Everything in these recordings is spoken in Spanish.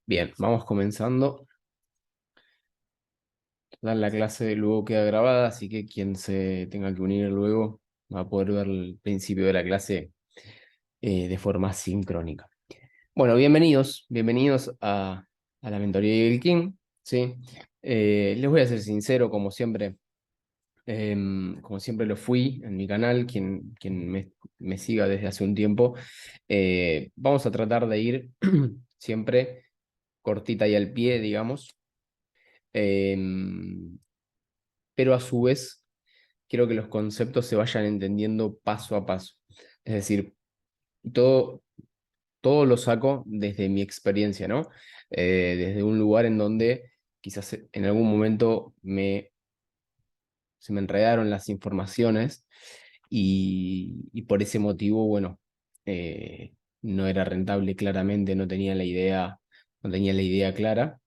Bien, vamos comenzando. La clase luego queda grabada, así que quien se tenga que unir luego va a poder ver el principio de la clase de forma sincrónica. Bueno, bienvenidos a la mentoría de Gil King, ¿sí? Les voy a ser sincero, como siempre lo fui en mi canal, quien me siga desde hace un tiempo, vamos a tratar de ir siempre cortita y al pie, digamos. Em, pero a su vez quiero que los conceptos se vayan entendiendo paso a paso. Es decir, todo, todo lo saco desde mi experiencia, ¿no? Desde un lugar en donde quizás en algún momento se me enredaron las informaciones y por ese motivo, bueno, eh, no era rentable claramente, no tenía la idea clara.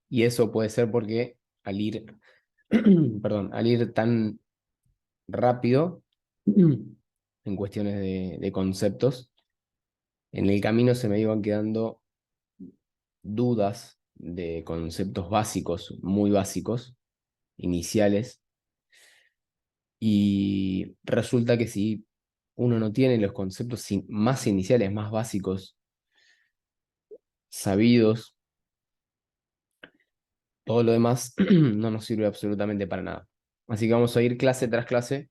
Y eso puede ser porque al ir, perdón, al ir tan rápido en cuestiones de conceptos. En el camino se me iban quedando dudas de conceptos básicos, muy básicos, iniciales, y resulta que si uno no tiene los conceptos más iniciales, más básicos, sabidos, todo lo demás no nos sirve absolutamente para nada. Así que vamos a ir clase tras clase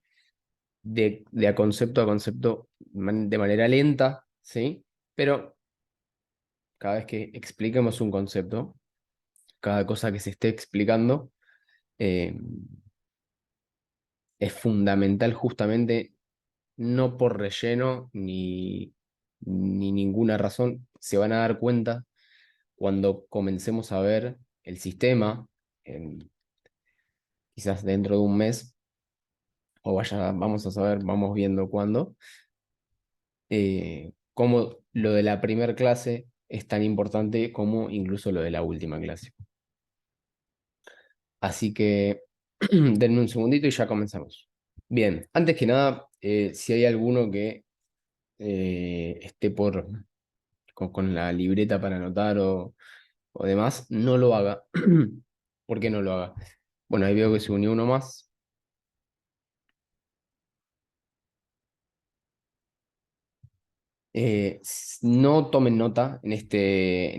de a concepto de manera lenta, ¿sí? Pero cada vez que expliquemos un concepto, cada cosa que se esté explicando, eh, es fundamental justamente no por relleno ni ninguna razón. Se van a dar cuenta cuando comencemos a ver el sistema, quizás dentro de un mes, vamos a saber, vamos viendo cuándo, cómo lo de la primera clase es tan importante como incluso lo de la última clase. Así que denme un segundito y ya comenzamos. Bien, antes que nada, si hay alguno que esté con la libreta para anotar o demás, no lo haga. ¿Por qué no lo haga? Bueno, ahí veo que se unió uno más. No tomen nota en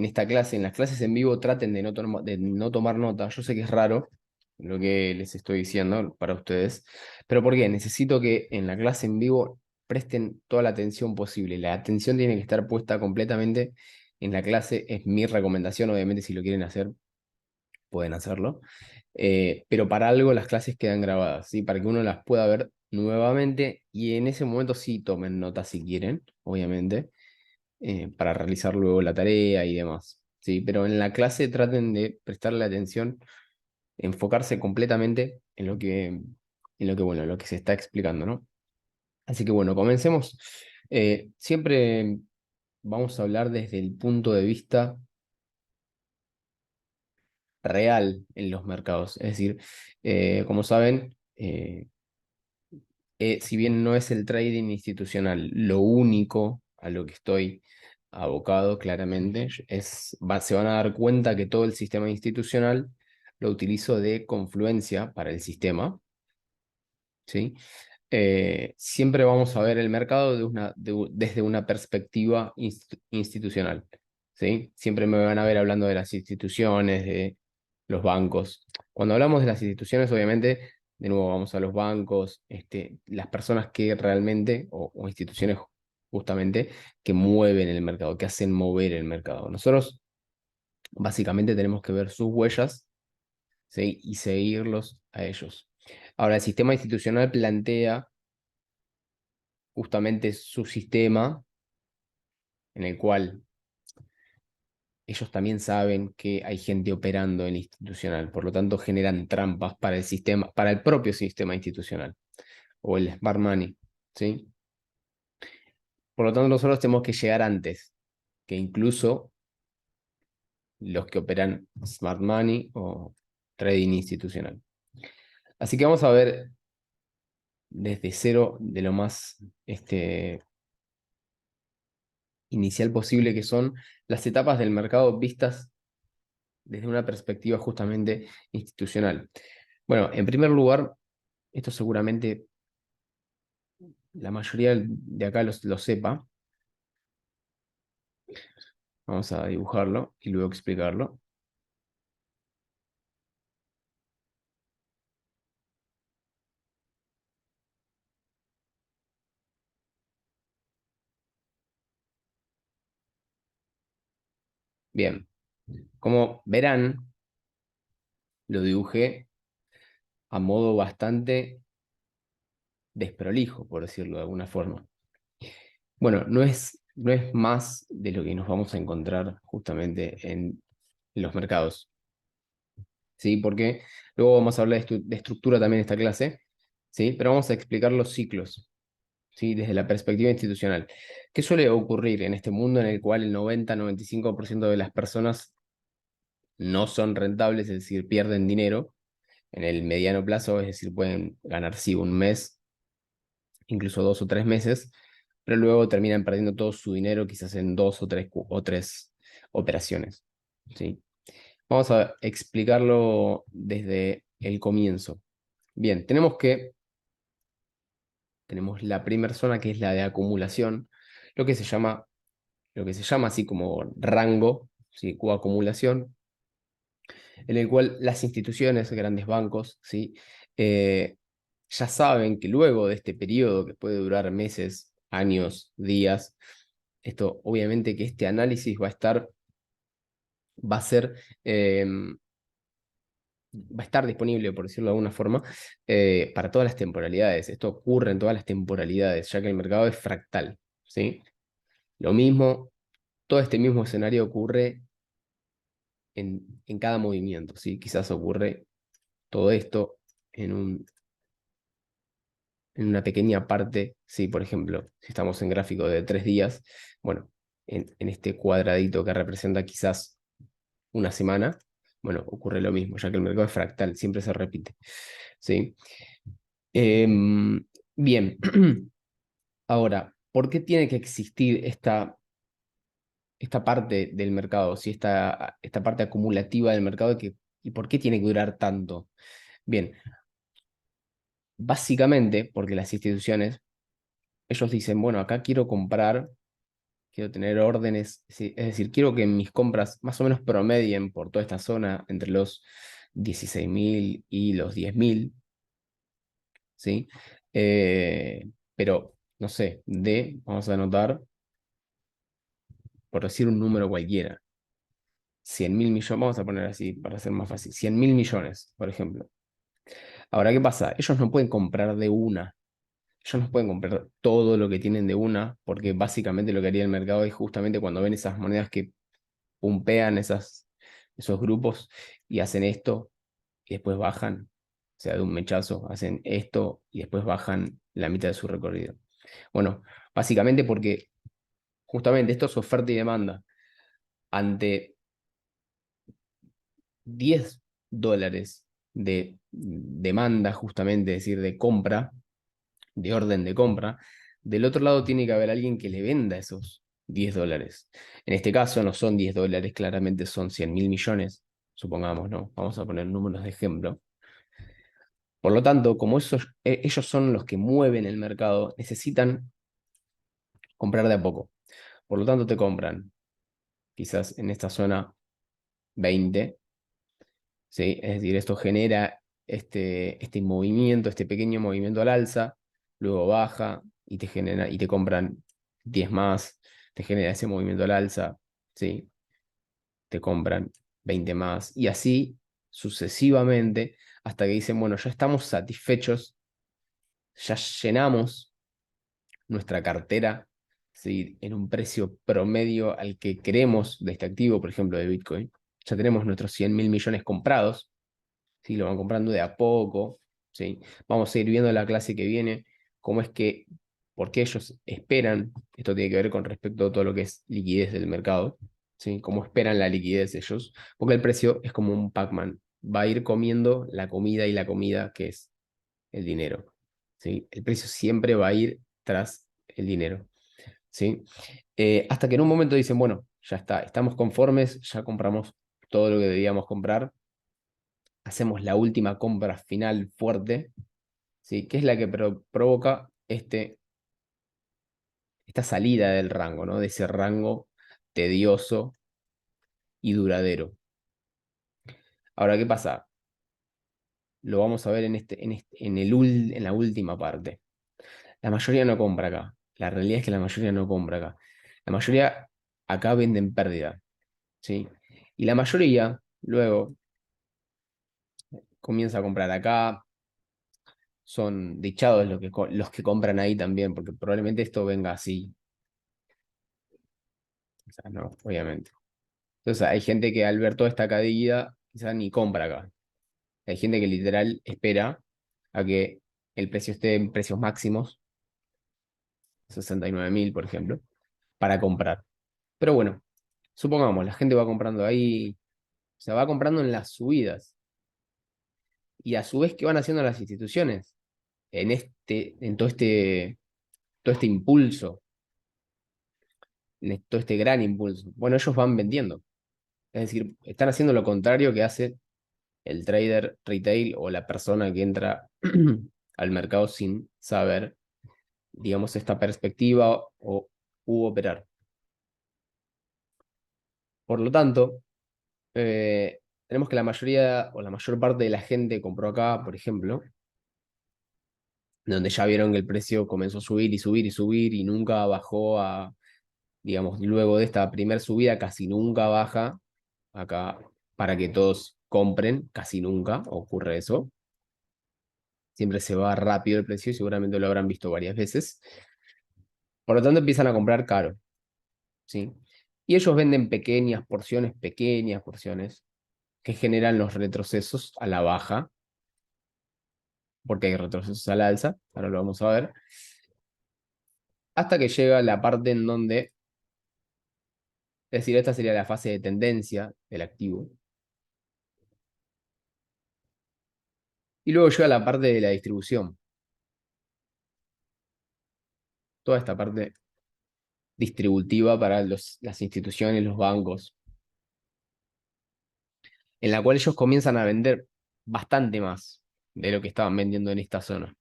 esta clase. En las clases en vivo traten de no tomar nota. Yo sé que es raro lo que les estoy diciendo para ustedes, pero ¿por qué? Necesito que en la clase en vivo presten toda la atención posible. La atención tiene que estar puesta completamente en la clase. Es mi recomendación, obviamente, si lo quieren hacer, pueden hacerlo. Pero para algo las clases quedan grabadas, ¿sí? Para que uno las pueda ver nuevamente y en ese momento sí tomen nota si quieren, obviamente, para realizar luego la tarea y demás, ¿sí? Pero en la clase traten de prestarle atención, enfocarse completamente bueno, en lo que se está explicando, ¿no? Así que bueno, comencemos. Siempre vamos a hablar desde el punto de vista real en los mercados. Es decir, como saben, si bien no es el trading institucional lo único a lo que estoy abocado claramente, se van a dar cuenta que todo el sistema institucional lo utilizo de confluencia para el sistema, ¿sí? Siempre vamos a ver el mercado desde una perspectiva institucional, ¿sí? Siempre me van a ver hablando de las instituciones, de los bancos. Cuando hablamos de las instituciones, obviamente, de nuevo vamos a los bancos, las personas que realmente, o instituciones justamente, que mueven el mercado, que hacen mover el mercado. Nosotros básicamente tenemos que ver sus huellas, ¿sí? Y seguirlos a ellos. Ahora, el sistema institucional plantea justamente su sistema en el cual ellos también saben que hay gente operando en el institucional, por lo tanto generan trampas para el sistema, para el propio sistema institucional o el smart money, ¿sí? Por lo tanto, nosotros tenemos que llegar antes que incluso los que operan smart money o trading institucional. Así que vamos a ver desde cero de lo más inicial posible, que son las etapas del mercado vistas desde una perspectiva justamente institucional. Bueno, en primer lugar, esto seguramente la mayoría de acá lo sepa. Vamos a dibujarlo y luego explicarlo. Bien, como verán, lo dibujé a modo bastante desprolijo, por decirlo de alguna forma. Bueno, no es más de lo que nos vamos a encontrar justamente en los mercados, ¿sí? Porque luego vamos a hablar de estructura también en esta clase, ¿sí? Pero vamos a explicar los ciclos, ¿sí? Desde la perspectiva institucional. ¿Qué suele ocurrir en este mundo en el cual el 90-95% de las personas no son rentables, es decir, pierden dinero en el mediano plazo, es decir, pueden ganar, sí, un mes, incluso 2 o 3 meses, pero luego terminan perdiendo todo su dinero quizás en dos o tres operaciones, ¿sí? Vamos a explicarlo desde el comienzo. Bien, tenemos la primera zona que es la de acumulación, lo que se llama, lo que se llama así como rango, ¿sí? O acumulación, en el cual las instituciones, grandes bancos, ¿sí? Eh, ya saben que luego de este periodo, que puede durar meses, años, días, esto obviamente que este análisis va a ser, va a estar disponible, por decirlo de alguna forma, para todas las temporalidades. Esto ocurre en todas las temporalidades, ya que el mercado es fractal, ¿sí? Lo mismo, todo este mismo escenario ocurre en cada movimiento, ¿sí? Quizás ocurre todo esto en en una pequeña parte, sí, por ejemplo, si estamos en gráfico de 3 días, bueno, en este cuadradito que representa quizás una semana, bueno, ocurre lo mismo, ya que el mercado es fractal, siempre se repite, ¿sí? Bien, ahora, ¿por qué tiene que existir esta parte del mercado, si esta parte acumulativa del mercado, y por qué tiene que durar tanto? Bien, básicamente porque las instituciones, ellos dicen, bueno, acá quiero comprar, quiero tener órdenes, sí, es decir, quiero que mis compras más o menos promedien por toda esta zona entre los 16.000 y los 10.000, ¿sí? Pero, no sé, vamos a anotar, por decir un número cualquiera, 100.000 millones, vamos a poner así para hacer más fácil, 100.000 millones, por ejemplo. Ahora, ¿qué pasa? Ellos no pueden comprar de una, ellos no pueden comprar todo lo que tienen de una, porque básicamente lo que haría el mercado es justamente cuando ven esas monedas que pumpean esos grupos y hacen esto y después bajan, o sea, de un mechazo, hacen esto y después bajan la mitad de su recorrido. Bueno, básicamente porque justamente esto es oferta y demanda. Ante $10 de demanda, justamente, es decir, de compra, de orden de compra, del otro lado tiene que haber alguien que le venda esos $10. En este caso no son $10, claramente son 100.000 millones, supongamos, ¿no? Vamos a poner números de ejemplo. Por lo tanto, como ellos son los que mueven el mercado, necesitan comprar de a poco. Por lo tanto, te compran quizás en esta zona 20, ¿sí? Es decir, esto genera este movimiento, este pequeño movimiento al alza, luego baja y te compran 10 más, te genera ese movimiento al alza, ¿sí? Te compran 20 más, y así sucesivamente, hasta que dicen, bueno, ya estamos satisfechos, ya llenamos nuestra cartera, ¿sí? En un precio promedio al que queremos de este activo, por ejemplo, de Bitcoin. Ya tenemos nuestros 100.000 millones comprados, ¿sí? Lo van comprando de a poco, ¿sí? Vamos a ir viendo la clase que viene, cómo es que, por qué ellos esperan, esto tiene que ver con respecto a todo lo que es liquidez del mercado, ¿sí? Cómo esperan la liquidez ellos, porque el precio es como un Pac-Man, va a ir comiendo la comida y la comida que es el dinero, ¿sí? El precio siempre va a ir tras el dinero, ¿sí? Hasta que en un momento dicen, bueno, ya está, estamos conformes, ya compramos todo lo que debíamos comprar, hacemos la última compra final fuerte, ¿sí? Que es la que provoca esta salida del rango, ¿no? De ese rango tedioso y duradero. Ahora, ¿qué pasa? Lo vamos a ver en la última parte. La mayoría no compra acá. La realidad es que la mayoría no compra acá. La mayoría acá venden pérdida, ¿sí? Y la mayoría luego comienza a comprar acá. Son dichados los que compran ahí también, porque probablemente esto venga así. O sea, no, obviamente. Entonces hay gente que al ver toda esta caída, quizás ni compra acá. Hay gente que literal espera a que el precio esté en precios máximos, 69.000, por ejemplo, para comprar. Pero bueno, supongamos, la gente va comprando ahí, o sea, va comprando en las subidas. Y a su vez, ¿qué van haciendo las instituciones? En todo este impulso, todo este gran impulso. Bueno, ellos van vendiendo. Es decir, están haciendo lo contrario que hace el trader retail o la persona que entra al mercado sin saber, digamos, esta perspectiva u operar. Por lo tanto, tenemos que la mayoría o la mayor parte de la gente compró acá, por ejemplo, donde ya vieron que el precio comenzó a subir y subir y subir y nunca bajó digamos, luego de esta primera subida, casi nunca baja acá para que todos compren, casi nunca ocurre eso. Siempre se va rápido el precio y seguramente lo habrán visto varias veces. Por lo tanto, empiezan a comprar caro, ¿sí? Y ellos venden pequeñas porciones, que generan los retrocesos a la baja, porque hay retrocesos al alza, ahora lo vamos a ver, hasta que llega la parte en donde, es decir, esta sería la fase de tendencia del activo, y luego llega la parte de la distribución, toda esta parte distributiva para las instituciones, los bancos, en la cual ellos comienzan a vender bastante más de lo que estaban vendiendo en esta zona.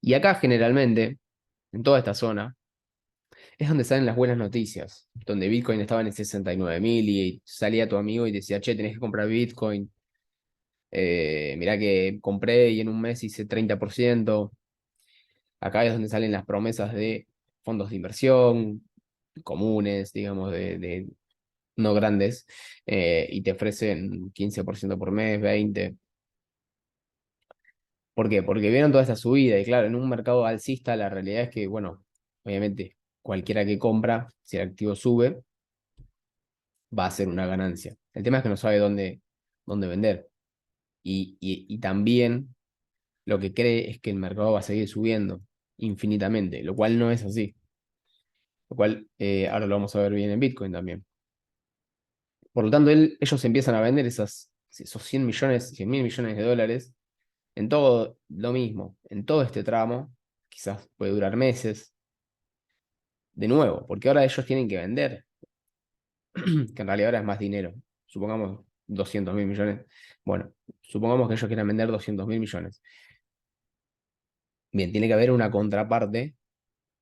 Y acá generalmente, en toda esta zona, es donde salen las buenas noticias, donde Bitcoin estaba en 69.000 y salía tu amigo y decía, che, tenés que comprar Bitcoin, mirá que compré y en un mes hice 30%. Acá es donde salen las promesas de fondos de inversión comunes, digamos, de no grandes, y te ofrecen 15% por mes, 20%. ¿Por qué? Porque vieron toda esta subida y claro, en un mercado alcista la realidad es que, bueno, obviamente cualquiera que compra, si el activo sube, va a ser una ganancia. El tema es que no sabe dónde vender. Y también lo que cree es que el mercado va a seguir subiendo infinitamente, lo cual no es así. Lo cual ahora lo vamos a ver bien en Bitcoin también. Por lo tanto, ellos empiezan a vender esos 100 millones, 100.000 millones de dólares en todo lo mismo, en todo este tramo. Quizás puede durar meses, de nuevo, porque ahora ellos tienen que vender, que en realidad ahora es más dinero. Supongamos 200.000 millones. Bueno, supongamos que ellos quieran vender 200.000 millones. Bien, tiene que haber una contraparte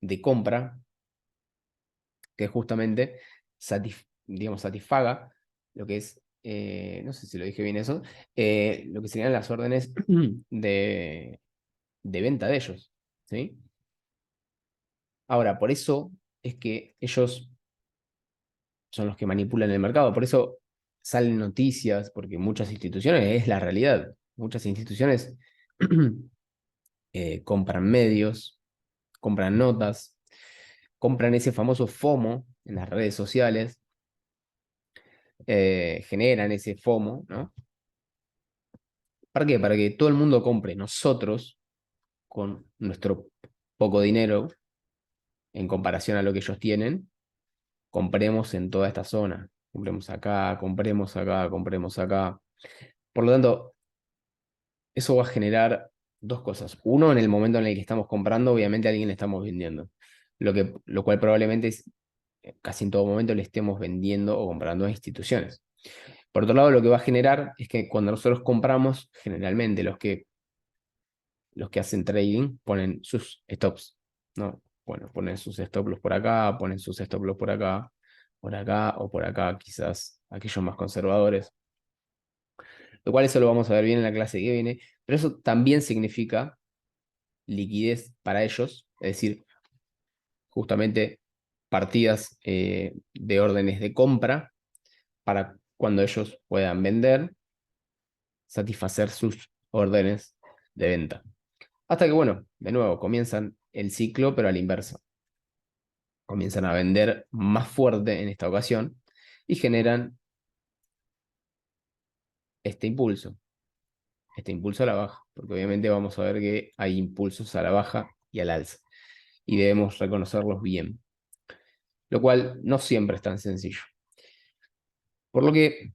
de compra que justamente digamos, satisfaga lo que es, no sé si lo dije bien eso, lo que serían las órdenes de venta de ellos. ¿Sí? Ahora, por eso es que ellos son los que manipulan el mercado. Por eso salen noticias, porque muchas instituciones, es la realidad, muchas instituciones compran medios, compran notas, compran ese famoso FOMO en las redes sociales, generan ese FOMO, ¿no? ¿Para qué? Para que todo el mundo compre. Nosotros, con nuestro poco dinero, en comparación a lo que ellos tienen, compremos en toda esta zona. Compremos acá, compremos acá, compremos acá. Por lo tanto, eso va a generar dos cosas. Uno, en el momento en el que estamos comprando, obviamente a alguien le estamos vendiendo. lo cual probablemente casi en todo momento le estemos vendiendo o comprando a instituciones. Por otro lado, lo que va a generar es que cuando nosotros compramos, generalmente los que hacen trading ponen sus stops, ¿no? Bueno, ponen sus stop loss por acá, ponen sus stop loss por acá o por acá, quizás aquellos más conservadores. Lo cual eso lo vamos a ver bien en la clase que viene, pero eso también significa liquidez para ellos, es decir, justamente partidas de órdenes de compra para cuando ellos puedan vender, satisfacer sus órdenes de venta. Hasta que, bueno, de nuevo, comienzan el ciclo, pero a la inversa. Comienzan a vender más fuerte en esta ocasión y generan este impulso, este impulso a la baja, porque obviamente vamos a ver que hay impulsos a la baja y al alza, y debemos reconocerlos bien, lo cual no siempre es tan sencillo. Por lo que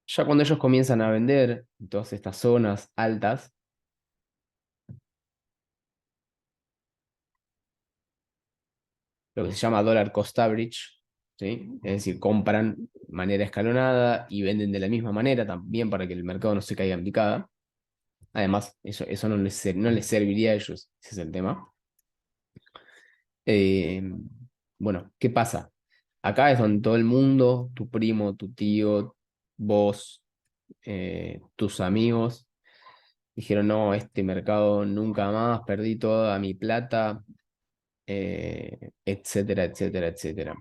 ya cuando ellos comienzan a vender en todas estas zonas altas, lo que se llama dollar cost average, ¿sí? Es decir, compran de manera escalonada y venden de la misma manera también para que el mercado no se caiga en picada. Además, eso no les serviría a ellos, ese es el tema. Eh, bueno, ¿qué pasa? Acá es donde todo el mundo, tu primo, tu tío, vos, tus amigos, dijeron, no, este mercado nunca más, perdí toda mi plata, etcétera, etcétera, etcétera.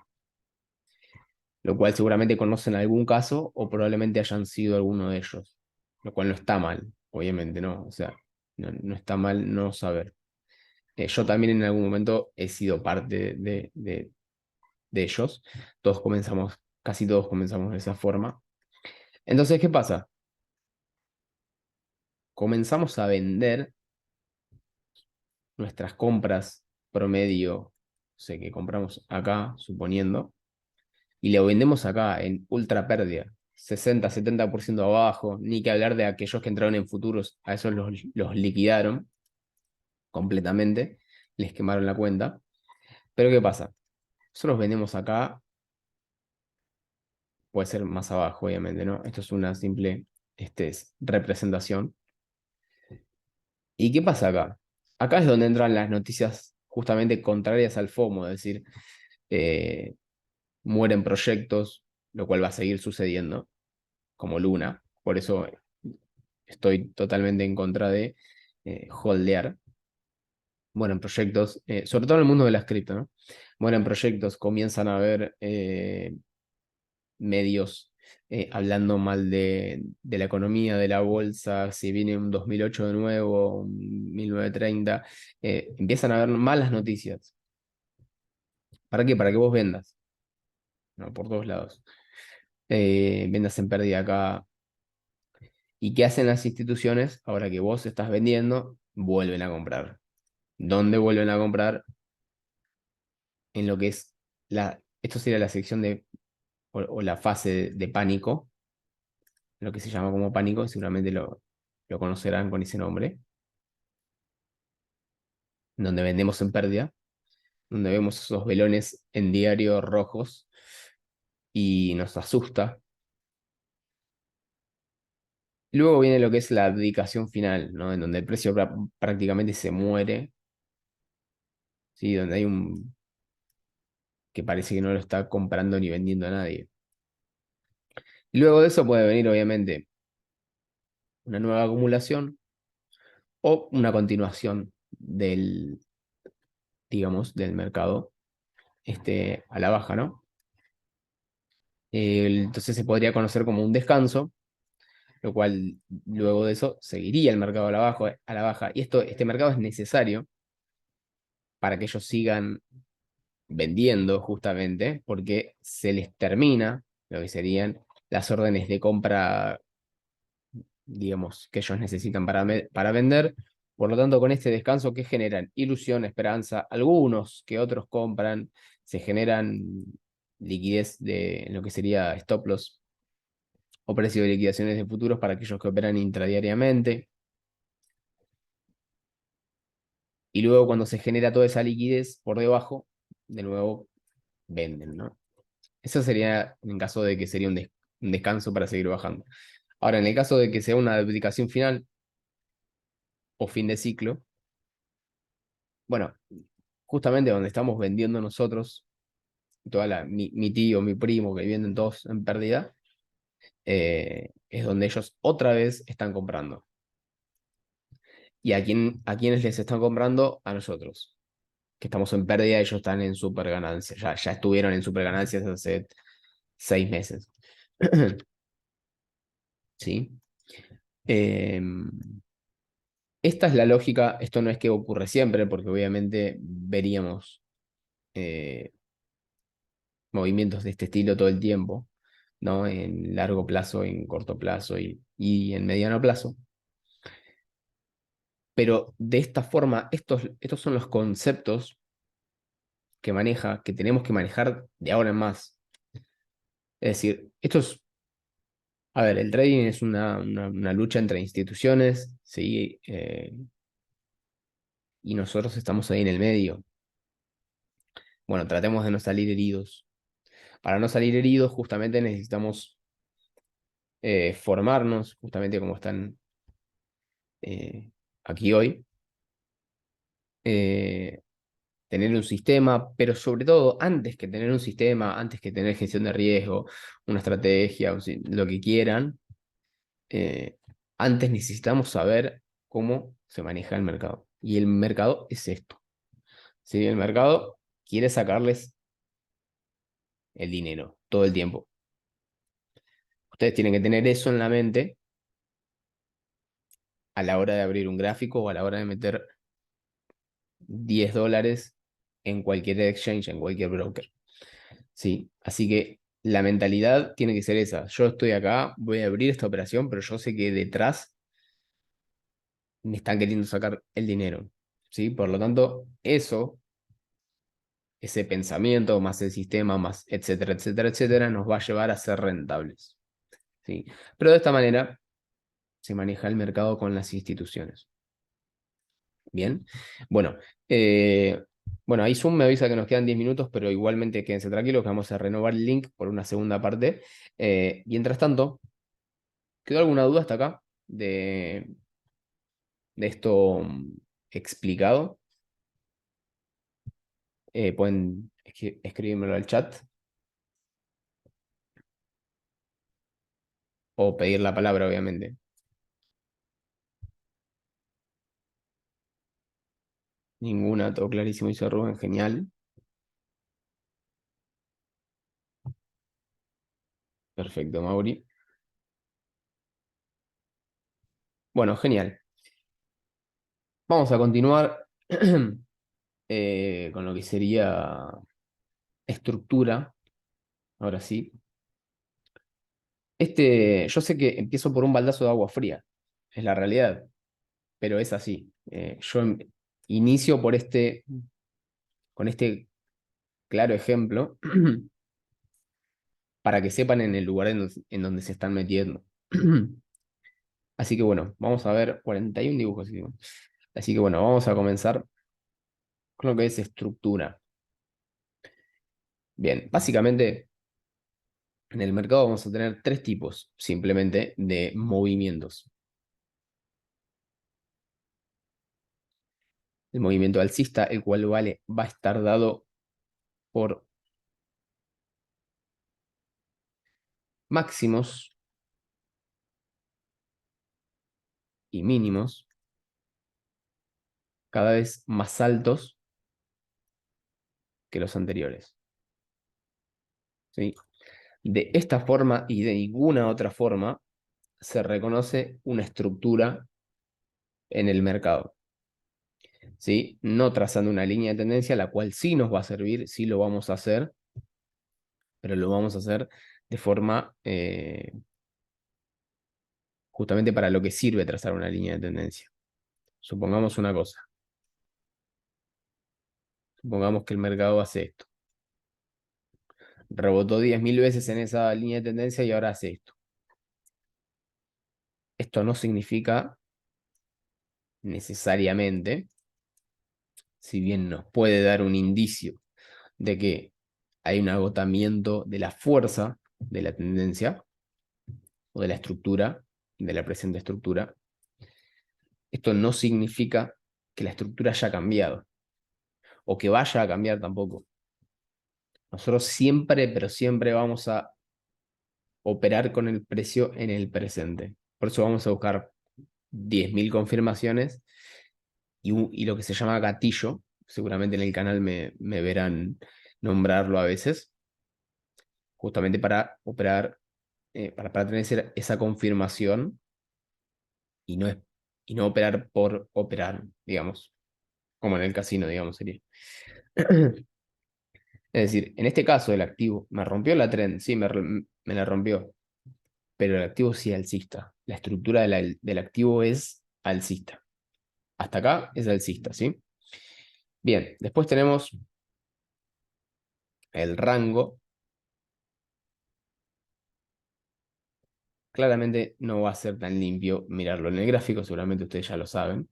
Lo cual seguramente conocen algún caso o probablemente hayan sido alguno de ellos, lo cual no está mal, obviamente, ¿no? O sea, no está mal no saber. Yo también en algún momento he sido parte de ellos. Casi todos comenzamos de esa forma. Entonces, ¿qué pasa? Comenzamos a vender nuestras compras promedio, sé que compramos acá, suponiendo, y lo vendemos acá en ultra pérdida, 60-70% abajo, ni que hablar de aquellos que entraron en futuros, a esos los liquidaron completamente, les quemaron la cuenta. Pero ¿qué pasa? Nosotros vendemos acá, puede ser más abajo, obviamente, ¿no? Esto es una simple representación. ¿Y qué pasa acá? Acá es donde entran las noticias justamente contrarias al FOMO, es decir, eh, mueren proyectos, lo cual va a seguir sucediendo, como Luna. Por eso estoy totalmente en contra de holdear. Mueren proyectos, sobre todo en el mundo de las cripto, ¿no? Mueren proyectos, comienzan a haber medios hablando mal de la economía, de la bolsa, si viene un 2008 de nuevo, un 1930, empiezan a haber malas noticias. ¿Para qué? Para que vos vendas, ¿no? Por todos lados. Vendas en pérdida acá. ¿Y qué hacen las instituciones? Ahora que vos estás vendiendo, vuelven a comprar. ¿Dónde vuelven a comprar? En lo que es esto sería la sección o la fase de pánico, lo que se llama como pánico, seguramente lo conocerán con ese nombre, donde vendemos en pérdida, donde vemos esos velones en diario rojos y nos asusta. Luego viene lo que es la abdicación final, ¿no? En donde el precio prácticamente se muere, ¿sí? Donde hay un que parece que no lo está comprando ni vendiendo a nadie. Y luego de eso puede venir, obviamente, una nueva acumulación o una continuación digamos, del mercado a la baja, ¿no? Entonces se podría conocer como un descanso, lo cual luego de eso seguiría el mercado a la baja. Y este mercado es necesario para que ellos sigan vendiendo justamente, porque se les termina lo que serían las órdenes de compra, digamos, que ellos necesitan para vender. Por lo tanto, con este descanso, ¿qué generan? Ilusión, esperanza. Algunos que otros compran, se generan liquidez de lo que sería stop loss o precio de liquidaciones de futuros para aquellos que operan intradiariamente. y luego cuando se genera toda esa liquidez por debajo, de nuevo venden, ¿no? Eso sería en caso de que sería un descanso para seguir bajando. Ahora, en el caso de que sea una duplicación final o fin de ciclo, bueno, justamente donde estamos vendiendo nosotros, mi tío, mi primo, que vienen todos en pérdida, es donde ellos otra vez están comprando. ¿Y a quiénes les están comprando? A nosotros, que estamos en pérdida, ellos están en super ganancias. Ya estuvieron en super ganancias hace 6 meses. ¿Sí? Eh, Esta es la lógica, esto no es que ocurre siempre, porque obviamente veríamos eh, movimientos de este estilo todo el tiempo, ¿no? En largo plazo, en corto plazo y en mediano plazo. Pero de esta forma, estos son los conceptos que tenemos que manejar de ahora en más. Es decir, a ver, el trading es una lucha entre instituciones, ¿sí? Y nosotros estamos ahí en el medio. Bueno, tratemos de no salir heridos. Para no salir heridos, justamente necesitamos formarnos, justamente como están eh, aquí hoy, eh, tener un sistema, pero sobre todo, antes que tener un sistema, antes que tener gestión de riesgo, una estrategia, lo que quieran, eh, antes necesitamos saber cómo se maneja el mercado. Y el mercado es esto. ¿Sí? El mercado quiere sacarles el dinero todo el tiempo. Ustedes tienen que tener eso en la mente a la hora de abrir un gráfico o a la hora de meter $10 en cualquier exchange, en cualquier broker. ¿Sí? Así que la mentalidad tiene que ser esa. Yo estoy acá, voy a abrir esta operación, pero yo sé que detrás me están queriendo sacar el dinero. ¿Sí? Por lo tanto, ese pensamiento, más el sistema, más etcétera, etcétera, etcétera, nos va a llevar a ser rentables. ¿Sí? Pero de esta manera se maneja el mercado con las instituciones. Bien. Bueno, eh, bueno, ahí Zoom me avisa que nos quedan 10 minutos, pero igualmente quédense tranquilos que vamos a renovar el link por una segunda parte. Mientras tanto, ¿quedó alguna duda hasta acá de esto explicado? Pueden escribírmelo al chat o pedir la palabra, obviamente. Ninguna, todo clarísimo, dice Rubén, genial. Perfecto, Mauri. Bueno, genial. Vamos a continuar con lo que sería estructura. Ahora sí. Yo sé que empiezo por un baldazo de agua fría, es la realidad, pero es así. Inicio con este claro ejemplo para que sepan en el lugar en donde se están metiendo. Así que bueno, vamos a ver 41 dibujos. ¿Sí? Así que bueno, vamos a comenzar con lo que es estructura. Bien, básicamente en el mercado vamos a tener tres tipos simplemente de movimientos. El movimiento alcista, el cual va a estar dado por máximos y mínimos cada vez más altos que los anteriores. ¿Sí? De esta forma y de ninguna otra forma se reconoce una estructura en el mercado. ¿Sí? No trazando una línea de tendencia, la cual sí nos va a servir, sí lo vamos a hacer, pero lo vamos a hacer de forma justamente para lo que sirve trazar una línea de tendencia. Supongamos una cosa. Supongamos que el mercado hace esto. Rebotó 10.000 veces en esa línea de tendencia y ahora hace esto. Esto no significa necesariamente si bien nos puede dar un indicio de que hay un agotamiento de la fuerza de la tendencia o de la estructura, de la presente estructura, esto no significa que la estructura haya cambiado o que vaya a cambiar tampoco. Nosotros siempre, pero siempre vamos a operar con el precio en el presente. Por eso vamos a buscar 10.000 confirmaciones y lo que se llama gatillo. Seguramente en el canal me verán nombrarlo a veces, justamente para operar, para tener esa confirmación y no, y no operar por operar, digamos, como en el casino, digamos, sería. Es decir, en este caso el activo me rompió la trend, sí, me la rompió, pero el activo sí es alcista. La estructura del activo es alcista. Hasta acá es alcista, ¿sí? Bien, después tenemos el rango. Claramente no va a ser tan limpio mirarlo en el gráfico, seguramente ustedes ya lo saben,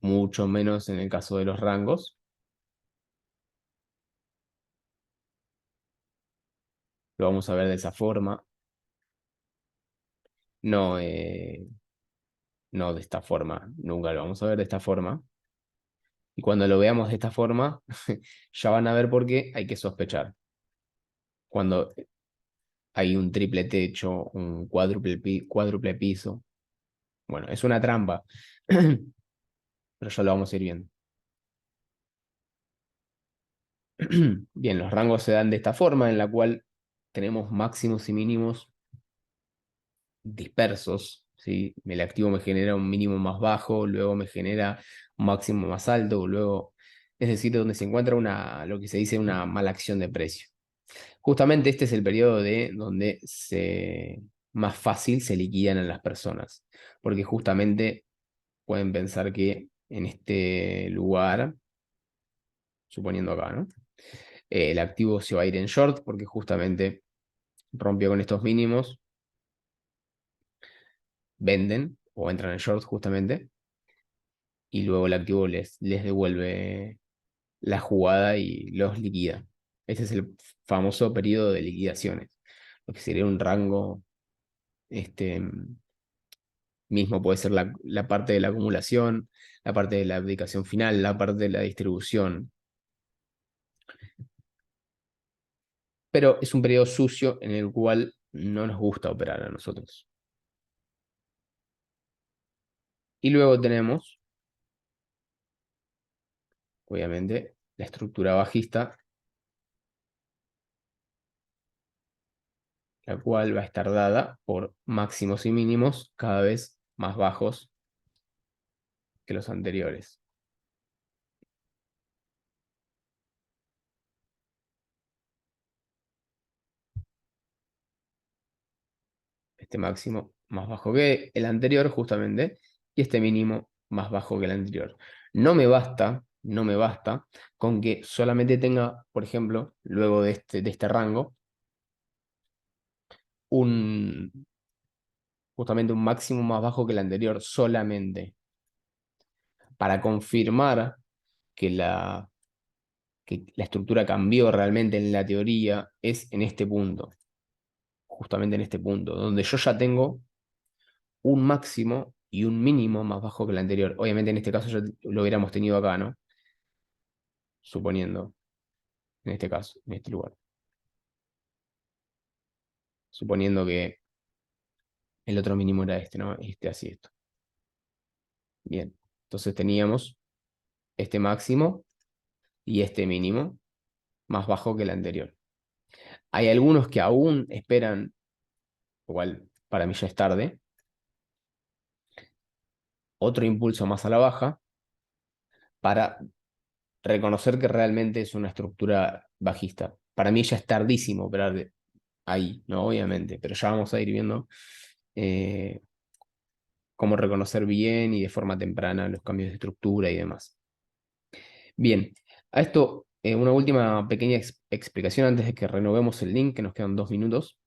mucho menos en el caso de los rangos. Lo vamos a ver de esa forma, no, no de esta forma, nunca lo vamos a ver de esta forma. Y cuando lo veamos de esta forma, ya van a ver por qué hay que sospechar. Cuando hay un triple techo, un cuádruple piso, bueno, es una trampa, pero ya lo vamos a ir viendo. Bien, los rangos se dan de esta forma, en la cual tenemos máximos y mínimos dispersos, ¿sí? El activo me genera un mínimo más bajo, luego me genera un máximo más alto, luego, es decir, donde se encuentra lo que se dice una mala acción de precio. Justamente este es el periodo de donde más fácil se liquidan a las personas, porque justamente pueden pensar que en este lugar, suponiendo acá, ¿no? El activo se va a ir en short porque justamente rompió con estos mínimos, venden o entran en short justamente, y luego el activo les devuelve la jugada y los liquida. Ese es el famoso periodo de liquidaciones, lo que sería un rango este, mismo, puede ser la parte de la acumulación, la parte de la abdicación final, la parte de la distribución, pero es un periodo sucio en el cual no nos gusta operar a nosotros. Y luego tenemos, obviamente, la estructura bajista, la cual va a estar dada por máximos y mínimos cada vez más bajos que los anteriores. Este máximo más bajo que el anterior, justamente, y este mínimo más bajo que el anterior. No me basta con que solamente tenga, por ejemplo, luego de este rango, un, justamente un máximo más bajo que el anterior solamente, para confirmar que la estructura cambió realmente en la teoría, es en este punto, justamente en este punto, donde yo ya tengo un máximo y un mínimo más bajo que el anterior. Obviamente en este caso ya lo hubiéramos tenido acá, ¿no? Suponiendo, en este caso, en este lugar. Suponiendo que el otro mínimo era este, ¿no? Este así, esto. Bien. Entonces teníamos este máximo y este mínimo más bajo que el anterior. Hay algunos que aún esperan, igual para mí ya es tarde, otro impulso más a la baja para reconocer que realmente es una estructura bajista. Para mí ya es tardísimo operar ahí, ¿no? Obviamente, pero ya vamos a ir viendo eh, cómo reconocer bien y de forma temprana los cambios de estructura y demás. Bien, a esto una última pequeña explicación antes de que renovemos el link, que nos quedan 2 minutos.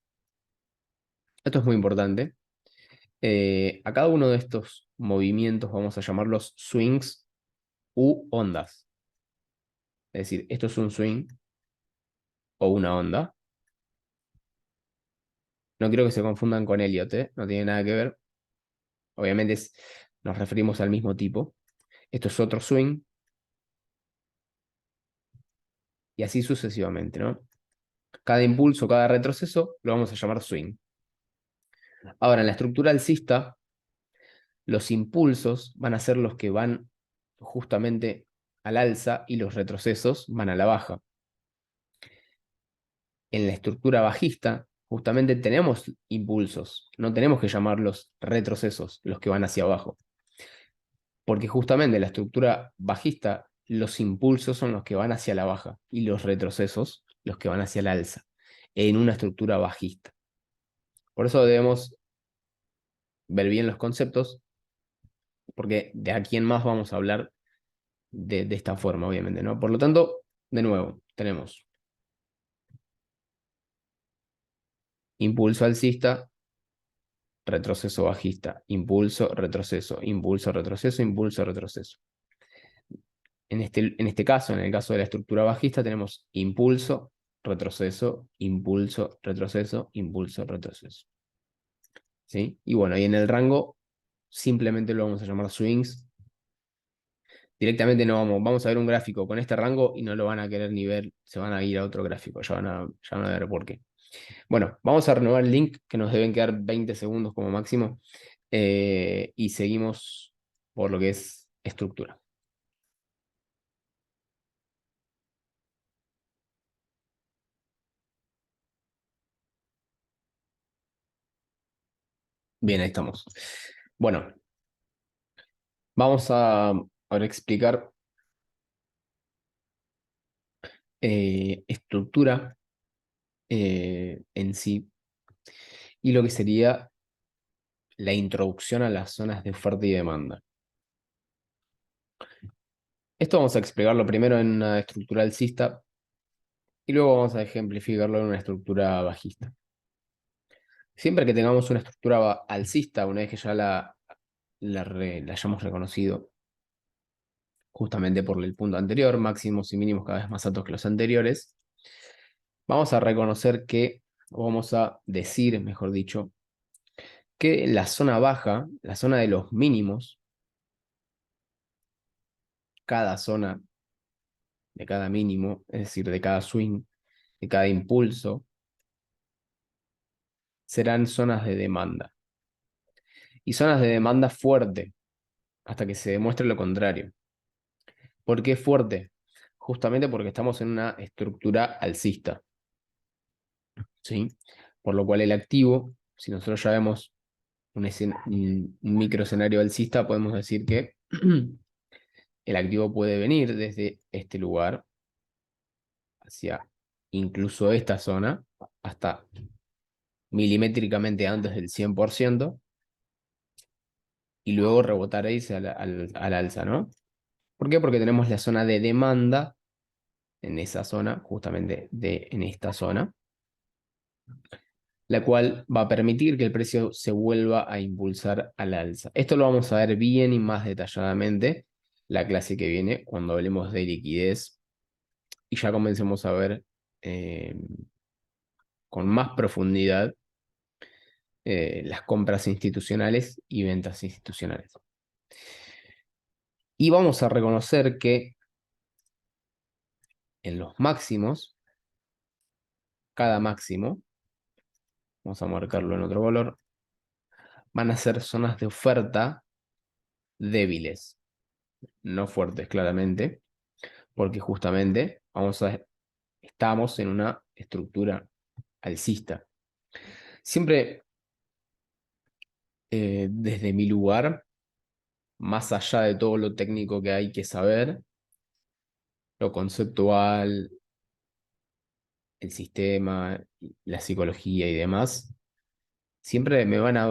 Esto es muy importante. A cada uno de estos movimientos, vamos a llamarlos swings, u ondas. Es decir, esto es un swing o una onda. No quiero que se confundan con Elliot, ¿eh? No tiene nada que ver. Obviamente nos referimos al mismo tipo. Esto es otro swing y así sucesivamente, ¿no? Cada impulso, cada retroceso lo vamos a llamar swing. Ahora, en la estructura alcista, los impulsos van a ser los que van justamente al alza y los retrocesos van a la baja. En la estructura bajista, justamente tenemos impulsos, no tenemos que llamarlos retrocesos, los que van hacia abajo. Porque justamente en la estructura bajista, los impulsos son los que van hacia la baja y los retrocesos los que van hacia el alza, en una estructura bajista. Por eso debemos ver bien los conceptos, porque de aquí en más vamos a hablar de esta forma, obviamente, ¿no? Por lo tanto, de nuevo, tenemos impulso alcista, retroceso bajista, impulso, retroceso, impulso, retroceso, impulso, retroceso. En este caso, en el caso de la estructura bajista, tenemos impulso, retroceso, impulso, retroceso, impulso, retroceso. ¿Sí? Y bueno, y en el rango simplemente lo vamos a llamar swings. Directamente no vamos a ver un gráfico con este rango y no lo van a querer ni ver, se van a ir a otro gráfico, ya van a ver por qué. Bueno, vamos a renovar el link, que nos deben quedar 20 segundos como máximo, y seguimos por lo que es estructura. Bien, ahí estamos. Bueno, vamos a ahora explicar estructura en sí y lo que sería la introducción a las zonas de oferta y demanda. Esto vamos a explicarlo primero en una estructura alcista y luego vamos a ejemplificarlo en una estructura bajista. Siempre que tengamos una estructura alcista, una vez que ya la hayamos reconocido, justamente por el punto anterior, máximos y mínimos cada vez más altos que los anteriores, vamos a reconocer que, o vamos a decir, mejor dicho, que la zona baja, la zona de los mínimos, cada zona de cada mínimo, es decir, de cada swing, de cada impulso, serán zonas de demanda. Y zonas de demanda fuerte, hasta que se demuestre lo contrario. ¿Por qué fuerte? Justamente porque estamos en una estructura alcista, ¿sí? Por lo cual el activo, si nosotros ya vemos un microescenario alcista, podemos decir que el activo puede venir desde este lugar hacia incluso esta zona, hasta milimétricamente antes del 100%, y luego rebotar ahí al alza, ¿no? ¿Por qué? Porque tenemos la zona de demanda en esa zona, justamente en esta zona, la cual va a permitir que el precio se vuelva a impulsar al alza. Esto lo vamos a ver bien y más detalladamente la clase que viene cuando hablemos de liquidez y ya comencemos a ver eh, con más profundidad las compras institucionales y ventas institucionales. Y vamos a reconocer que en los máximos, cada máximo, vamos a marcarlo en otro color, van a ser zonas de oferta débiles, no fuertes claramente, porque justamente estamos en una estructura alcista. Siempre desde mi lugar, más allá de todo lo técnico que hay que saber, lo conceptual, el sistema, la psicología y demás, siempre me van a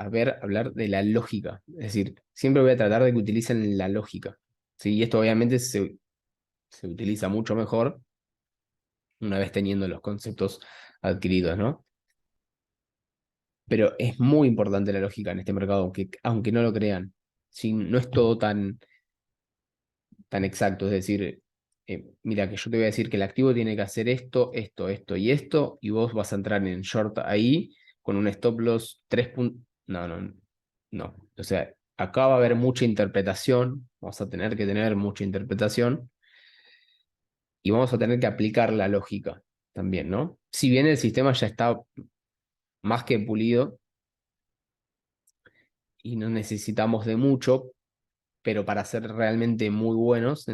ver hablar de la lógica. Es decir, siempre voy a tratar de que utilicen la lógica. ¿Sí? Y esto obviamente se utiliza mucho mejor una vez teniendo los conceptos adquiridos, ¿no? Pero es muy importante la lógica en este mercado, aunque no lo crean. ¿Sí? No es todo tan tan exacto. Es decir, mira, que yo te voy a decir que el activo tiene que hacer esto, esto, esto y esto, y vos vas a entrar en short ahí con un stop loss 3 puntos. No, no, no. O sea, acá va a haber mucha interpretación, vamos a tener que tener mucha interpretación y vamos a tener que aplicar la lógica también, ¿no? Si bien el sistema ya está más que pulido y no necesitamos de mucho, pero para ser realmente muy buenos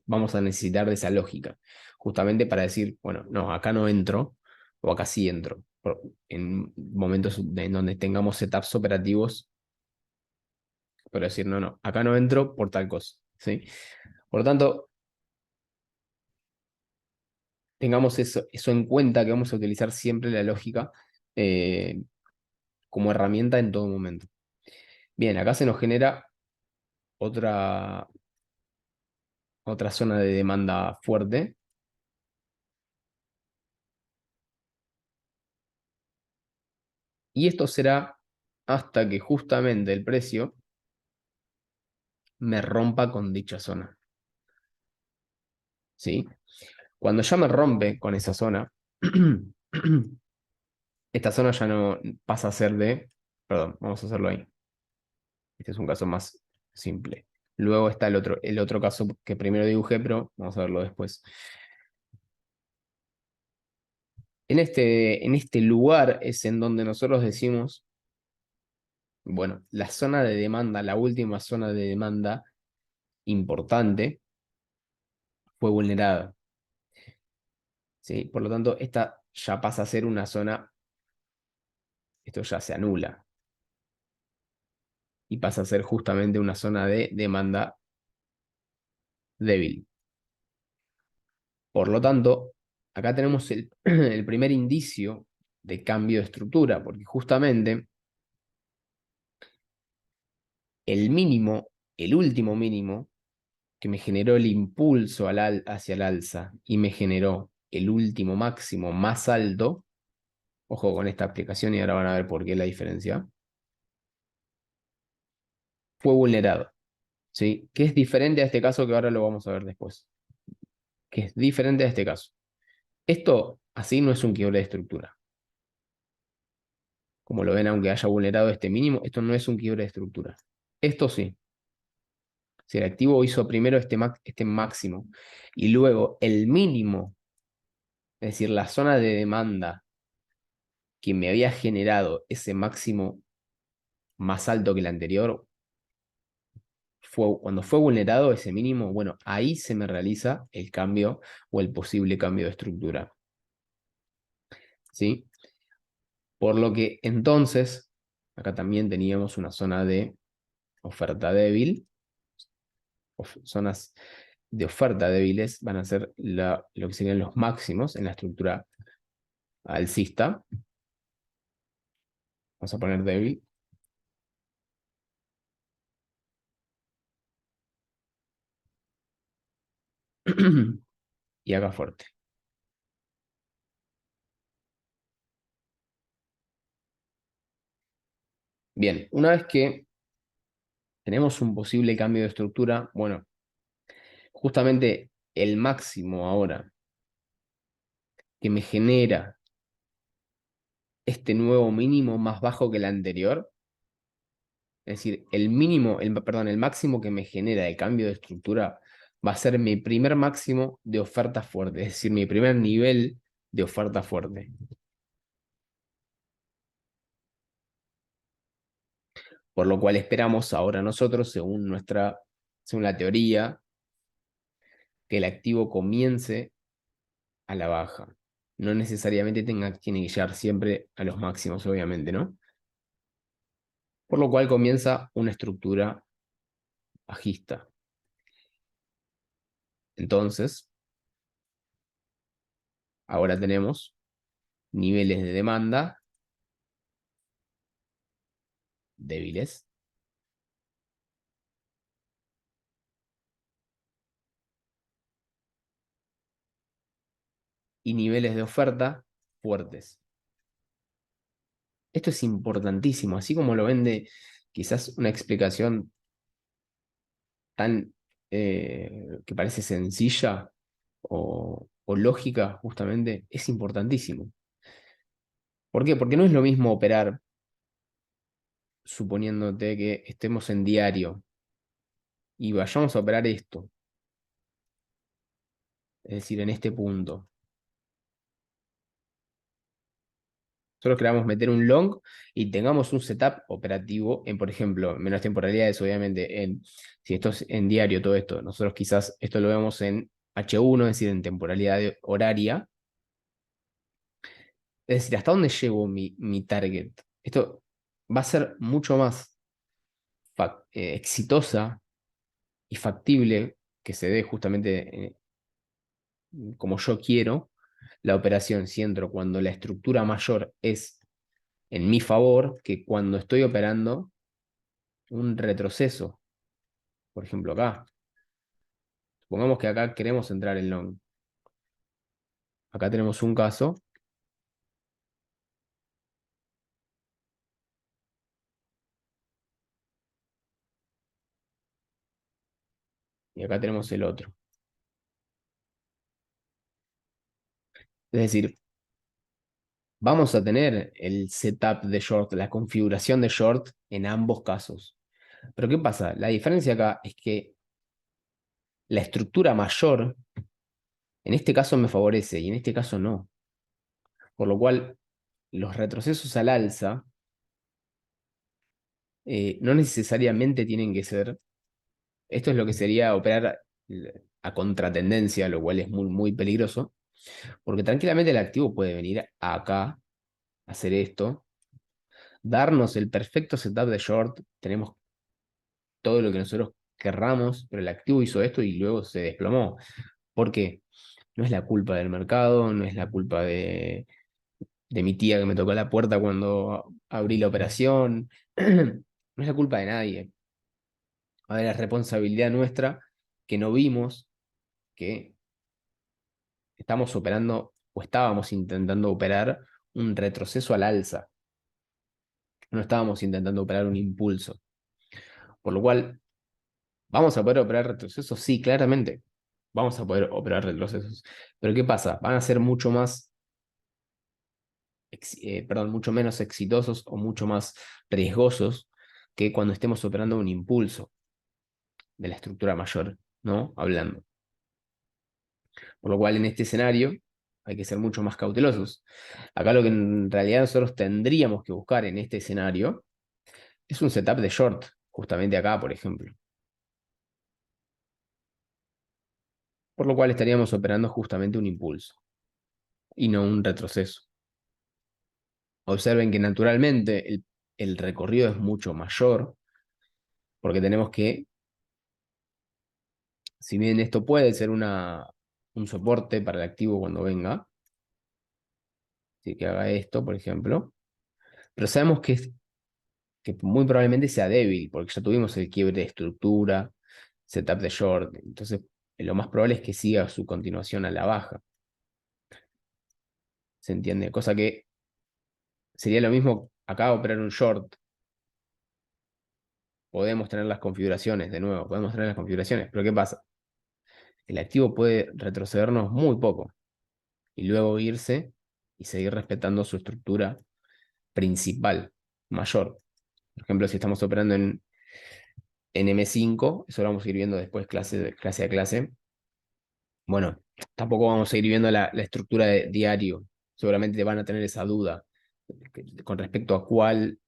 vamos a necesitar de esa lógica, justamente para decir, bueno, no, acá no entro o acá sí entro, en momentos en donde tengamos setups operativos, pero decir, no, no, acá no entro por tal cosa, ¿sí? Por lo tanto, tengamos eso en cuenta, que vamos a utilizar siempre la lógica eh, como herramienta en todo momento. Bien, acá se nos genera otra, otra zona de demanda fuerte. Y esto será hasta que justamente el precio me rompa con dicha zona. ¿Sí? Cuando ya me rompe con esa zona, esta zona ya no pasa a ser de... Perdón, vamos a hacerlo ahí. Este es un caso más simple. Luego está el otro caso que primero dibujé, pero vamos a verlo después. En este lugar es en donde nosotros decimos, bueno, la zona de demanda, la última zona de demanda importante, fue vulnerada. ¿Sí? Por lo tanto, esta ya pasa a ser una zona, esto ya se anula y pasa a ser justamente una zona de demanda débil. Por lo tanto, acá tenemos el primer indicio de cambio de estructura, porque justamente el mínimo, el último mínimo, que me generó el impulso hacia el alza y me generó el último máximo más alto, ojo con esta aplicación y ahora van a ver por qué la diferencia, fue vulnerado. ¿Sí? Que es diferente a este caso que ahora lo vamos a ver después. Que es diferente a este caso. Esto así no es un quiebre de estructura. Como lo ven, aunque haya vulnerado este mínimo, esto no es un quiebre de estructura. Esto sí. Si el activo hizo primero este máximo y luego el mínimo, es decir, la zona de demanda que me había generado ese máximo más alto que el anterior, cuando fue vulnerado ese mínimo, bueno, ahí se me realiza el cambio o el posible cambio de estructura. ¿Sí? Por lo que entonces, acá también teníamos una zona de oferta débil. Zonas de oferta débiles van a ser lo que serían los máximos en la estructura alcista. Vamos a poner débil. Y acá fuerte. Bien, una vez que tenemos un posible cambio de estructura, bueno, justamente el máximo ahora que me genera este nuevo mínimo más bajo que el anterior, es decir, perdón, el máximo que me genera el cambio de estructura va a ser mi primer máximo de oferta fuerte, es decir, mi primer nivel de oferta fuerte. Por lo cual esperamos ahora nosotros, según la teoría, que el activo comience a la baja. No necesariamente tiene que llegar siempre a los máximos, obviamente, ¿no? Por lo cual comienza una estructura bajista. Entonces, ahora tenemos niveles de demanda débiles y niveles de oferta fuertes. Esto es importantísimo, así como lo vende quizás una explicación tan que parece sencilla o lógica, justamente, es importantísimo. ¿Por qué? Porque no es lo mismo operar suponiéndote que estemos en diario y vayamos a operar esto, es decir, en este punto. Solo queramos meter un long y tengamos un setup operativo en, por ejemplo, menos temporalidades, obviamente, si esto es en diario, todo esto, nosotros quizás esto lo vemos en H1, es decir, en temporalidad horaria. Es decir, ¿hasta dónde llevo mi target? Esto va a ser mucho más exitosa y factible que se dé justamente como yo quiero la operación si entro cuando la estructura mayor es en mi favor que cuando estoy operando un retroceso. Por ejemplo, acá. Supongamos que acá queremos entrar en long. Acá tenemos un caso y acá tenemos el otro. Es decir, vamos a tener el setup de short, la configuración de short en ambos casos. Pero ¿qué pasa? La diferencia acá es que la estructura mayor en este caso me favorece y en este caso no. Por lo cual, los retrocesos al alza no necesariamente tienen que ser. Esto es lo que sería operar a contratendencia, lo cual es muy, muy peligroso, porque tranquilamente el activo puede venir acá, hacer esto, darnos el perfecto setup de short, tenemos todo lo que nosotros querramos, pero el activo hizo esto y luego se desplomó. ¿Por qué? No es la culpa del mercado, no es la culpa de mi tía que me tocó la puerta cuando abrí la operación, no es la culpa de nadie. A ver, es responsabilidad nuestra que no vimos que estamos operando o estábamos intentando operar un retroceso al alza. No estábamos intentando operar un impulso. Por lo cual, ¿vamos a poder operar retrocesos? Sí, claramente. Vamos a poder operar retrocesos. Pero ¿qué pasa? Van a ser mucho más, perdón, mucho menos exitosos o mucho más riesgosos que cuando estemos operando un impulso de la estructura mayor, ¿no? Hablando. Por lo cual, en este escenario hay que ser mucho más cautelosos. Acá lo que en realidad nosotros tendríamos que buscar en este escenario es un setup de short, justamente acá, por ejemplo. Por lo cual estaríamos operando justamente un impulso y no un retroceso. Observen que naturalmente el recorrido es mucho mayor porque tenemos que, si bien esto puede ser un soporte para el activo cuando venga, si que haga esto, por ejemplo, pero sabemos que muy probablemente sea débil porque ya tuvimos el quiebre de estructura, setup de short, entonces lo más probable es que siga su continuación a la baja. ¿Se entiende? Cosa que sería lo mismo acá operar un short. Podemos tener las configuraciones, de nuevo, podemos tener las configuraciones, pero ¿qué pasa? El activo puede retrocedernos muy poco y luego irse y seguir respetando su estructura principal, mayor. Por ejemplo, si estamos operando en M5, eso lo vamos a ir viendo después clase a clase. Bueno, tampoco vamos a ir viendo la estructura de diario. Seguramente van a tener esa duda con respecto a cuál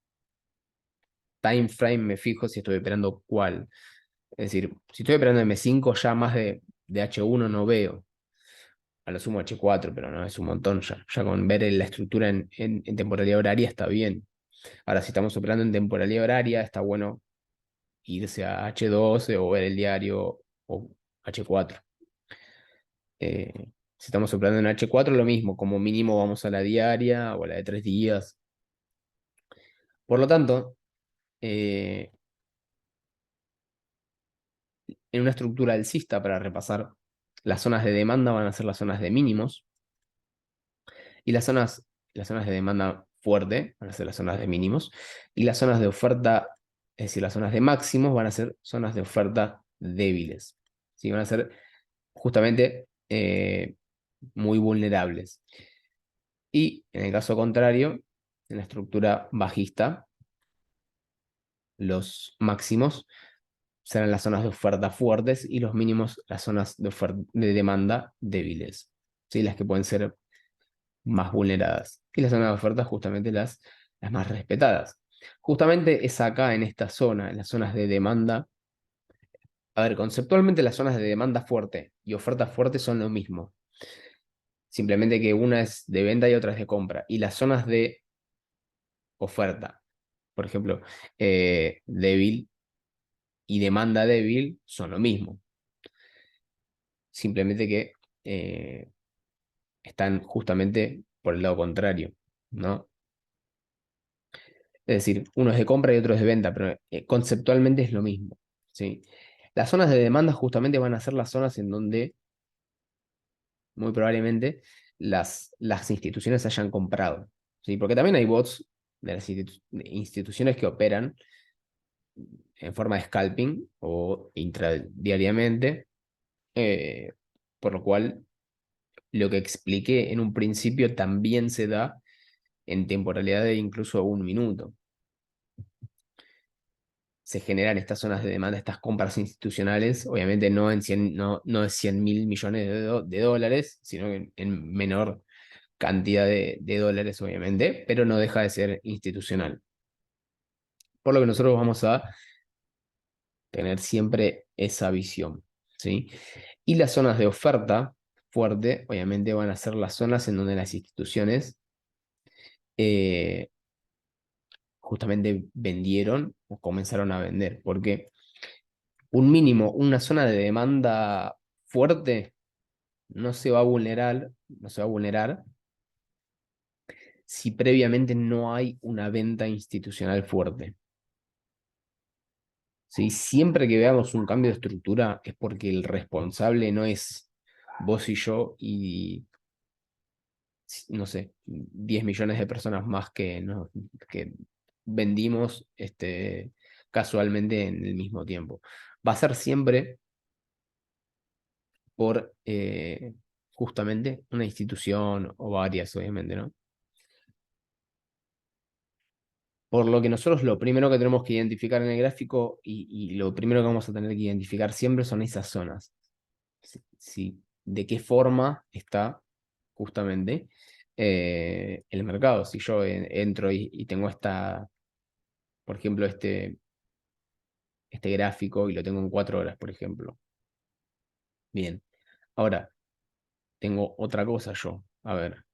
time frame me fijo si estoy operando cuál. Es decir, si estoy operando M5, ya más de H1 no veo. A lo sumo H4, pero no es un montón ya. Ya con ver la estructura en temporalidad horaria está bien. Ahora, si estamos operando en temporalidad horaria, está bueno irse a H12 o ver el diario o H4. Si estamos operando en H4, lo mismo, como mínimo vamos a la diaria o a la de 3 días. Por lo tanto, eh, en una estructura alcista, para repasar, las zonas de demanda van a ser las zonas de mínimos y las zonas de demanda fuerte van a ser las zonas de mínimos y las zonas de oferta, es decir, las zonas de máximos van a ser zonas de oferta débiles. ¿sí? Van a ser justamente muy vulnerables. Y en el caso contrario, en la estructura bajista, los máximos serán las zonas de oferta fuertes y los mínimos las zonas de demanda débiles, ¿sí? Las que pueden ser más vulneradas. Y las zonas de oferta justamente las más respetadas. Justamente es acá en esta zona, en las zonas de demanda. A ver, conceptualmente las zonas de demanda fuerte y oferta fuerte son lo mismo. Simplemente que una es de venta y otra es de compra. Y las zonas de oferta, por ejemplo, débil y demanda débil son lo mismo. Simplemente que están justamente por el lado contrario, ¿no? Es decir, uno es de compra y otro es de venta, pero conceptualmente es lo mismo, ¿sí? Las zonas de demanda justamente van a ser las zonas en donde muy probablemente las instituciones hayan comprado, ¿sí? Porque también hay bots de las de instituciones que operan en forma de scalping o intradiariamente, eh, por lo cual lo que expliqué en un principio también se da en temporalidad de incluso 1 minuto. Se generan estas zonas de demanda, estas compras institucionales, obviamente no en 100, no es 100.000 millones de dólares, sino en menor cantidad de dólares, obviamente, pero no deja de ser institucional. Por lo que nosotros vamos a tener siempre esa visión, ¿sí? Y las zonas de oferta fuerte, obviamente, van a ser las zonas en donde las instituciones eh, justamente vendieron o comenzaron a vender, porque un mínimo, una zona de demanda fuerte no se va a vulnerar si previamente no hay una venta institucional fuerte. ¿Sí? Siempre que veamos un cambio de estructura es porque el responsable no es vos y yo y, no sé, 10 millones de personas más que vendimos casualmente en el mismo tiempo. Va a ser siempre por justamente una institución o varias, obviamente, ¿no? Por lo que nosotros lo primero que tenemos que identificar en el gráfico y lo primero que vamos a tener que identificar siempre son esas zonas. De qué forma está justamente el mercado. Si yo entro y tengo por ejemplo, este gráfico y lo tengo en 4 horas, por ejemplo. Bien, ahora tengo otra cosa yo. A ver,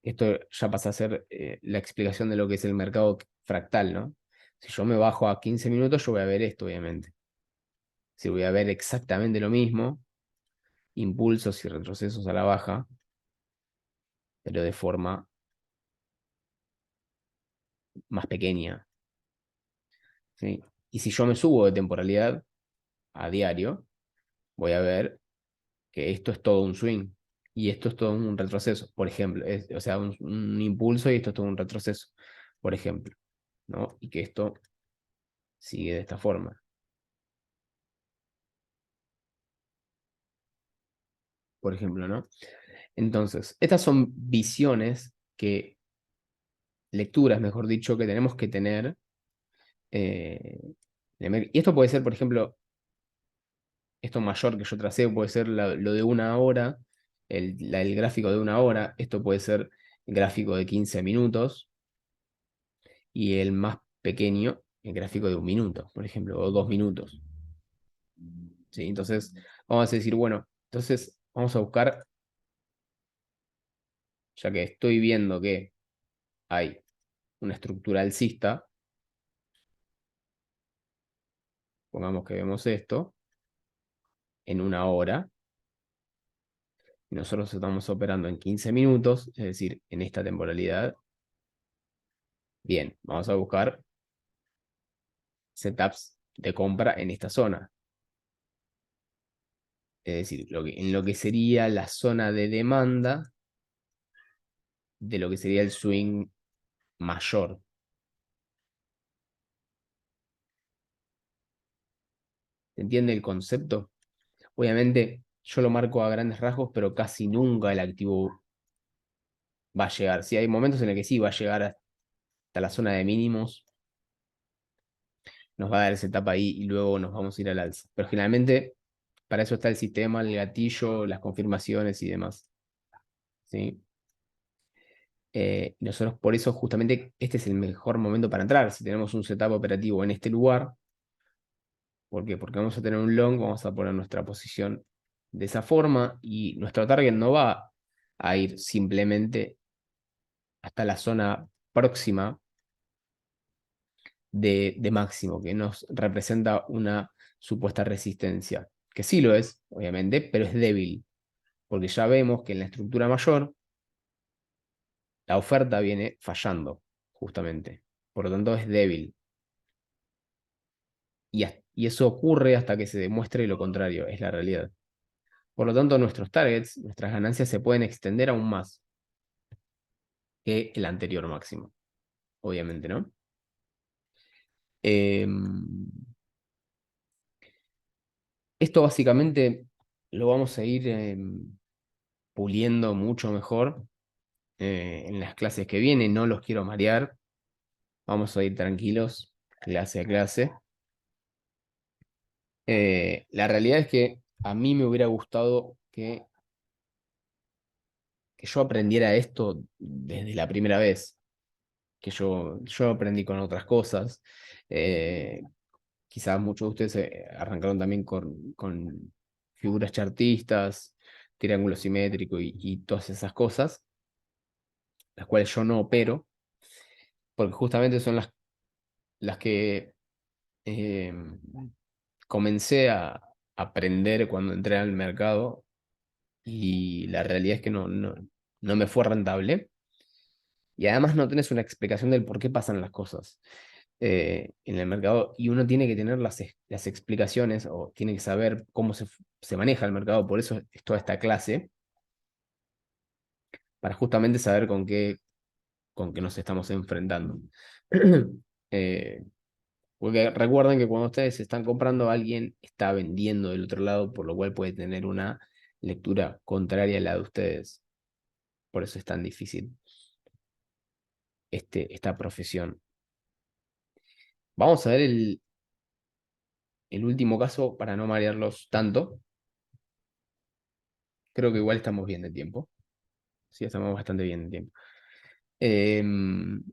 esto ya pasa a ser la explicación de lo que es el mercado fractal, ¿no? Si yo me bajo a 15 minutos, yo voy a ver esto, obviamente. Si voy a ver exactamente lo mismo, impulsos y retrocesos a la baja, pero de forma más pequeña, ¿sí? Y si yo me subo de temporalidad a diario, voy a ver que esto es todo un swing y esto es todo un retroceso, por ejemplo. O sea, un impulso y esto es todo un retroceso, por ejemplo, ¿no? Y que esto sigue de esta forma, por ejemplo, ¿no? Entonces, estas son visiones lecturas, mejor dicho, que tenemos que tener. eh, y esto puede ser, por ejemplo, esto mayor que yo tracé puede ser lo de 1 hora, el gráfico de 1 hora, esto puede ser el gráfico de 15 minutos y el más pequeño, el gráfico de 1 minuto, por ejemplo, o 2 minutos. ¿Sí? Entonces, vamos a decir, bueno, entonces vamos a buscar, ya que estoy viendo que hay una estructura alcista, pongamos que vemos esto en 1 hora, y nosotros estamos operando en 15 minutos, es decir, en esta temporalidad. Bien, vamos a buscar setups de compra en esta zona. Es decir, en lo que sería la zona de demanda de lo que sería el swing mayor. ¿Se entiende el concepto? Obviamente, yo lo marco a grandes rasgos, pero casi nunca el activo va a llegar. Sí, hay momentos en los que sí va a llegar hasta la zona de mínimos, nos va a dar esa etapa ahí y luego nos vamos a ir al alza. Pero generalmente, para eso está el sistema, el gatillo, las confirmaciones y demás. ¿Sí? Nosotros por eso justamente este es el mejor momento para entrar. Si tenemos un setup operativo en este lugar, ¿por qué? Porque vamos a tener un long, vamos a poner nuestra posición de esa forma y nuestro target no va a ir simplemente hasta la zona próxima de máximo, que nos representa una supuesta resistencia, que sí lo es, obviamente, pero es débil, porque ya vemos que en la estructura mayor la oferta viene fallando, justamente. Por lo tanto, es débil. Y eso ocurre hasta que se demuestre lo contrario, es la realidad. Por lo tanto, nuestros targets, nuestras ganancias se pueden extender aún más que el anterior máximo, obviamente, ¿no? Esto básicamente lo vamos a ir puliendo mucho mejor en las clases que vienen. No los quiero marear, vamos a ir tranquilos, clase a clase. La realidad es que a mí me hubiera gustado que yo aprendiera esto desde la primera vez, que yo aprendí con otras cosas. Eh, Quizás muchos de ustedes arrancaron también con figuras chartistas, triángulo simétrico y todas esas cosas, las cuales yo no opero, porque justamente son las que eh, comencé a aprender cuando entré al mercado y la realidad es que no me fue rentable. Y además no tenés una explicación del por qué pasan las cosas en el mercado y uno tiene que tener las explicaciones o tiene que saber cómo se maneja el mercado. Por eso es toda esta clase, para justamente saber con qué nos estamos enfrentando. Eh, Porque recuerden que cuando ustedes están comprando, alguien está vendiendo del otro lado, por lo cual puede tener una lectura contraria a la de ustedes. Por eso es tan difícil esta profesión. Vamos a ver el último caso para no marearlos tanto. Creo que igual estamos bien de tiempo. Sí, estamos bastante bien de tiempo. Em,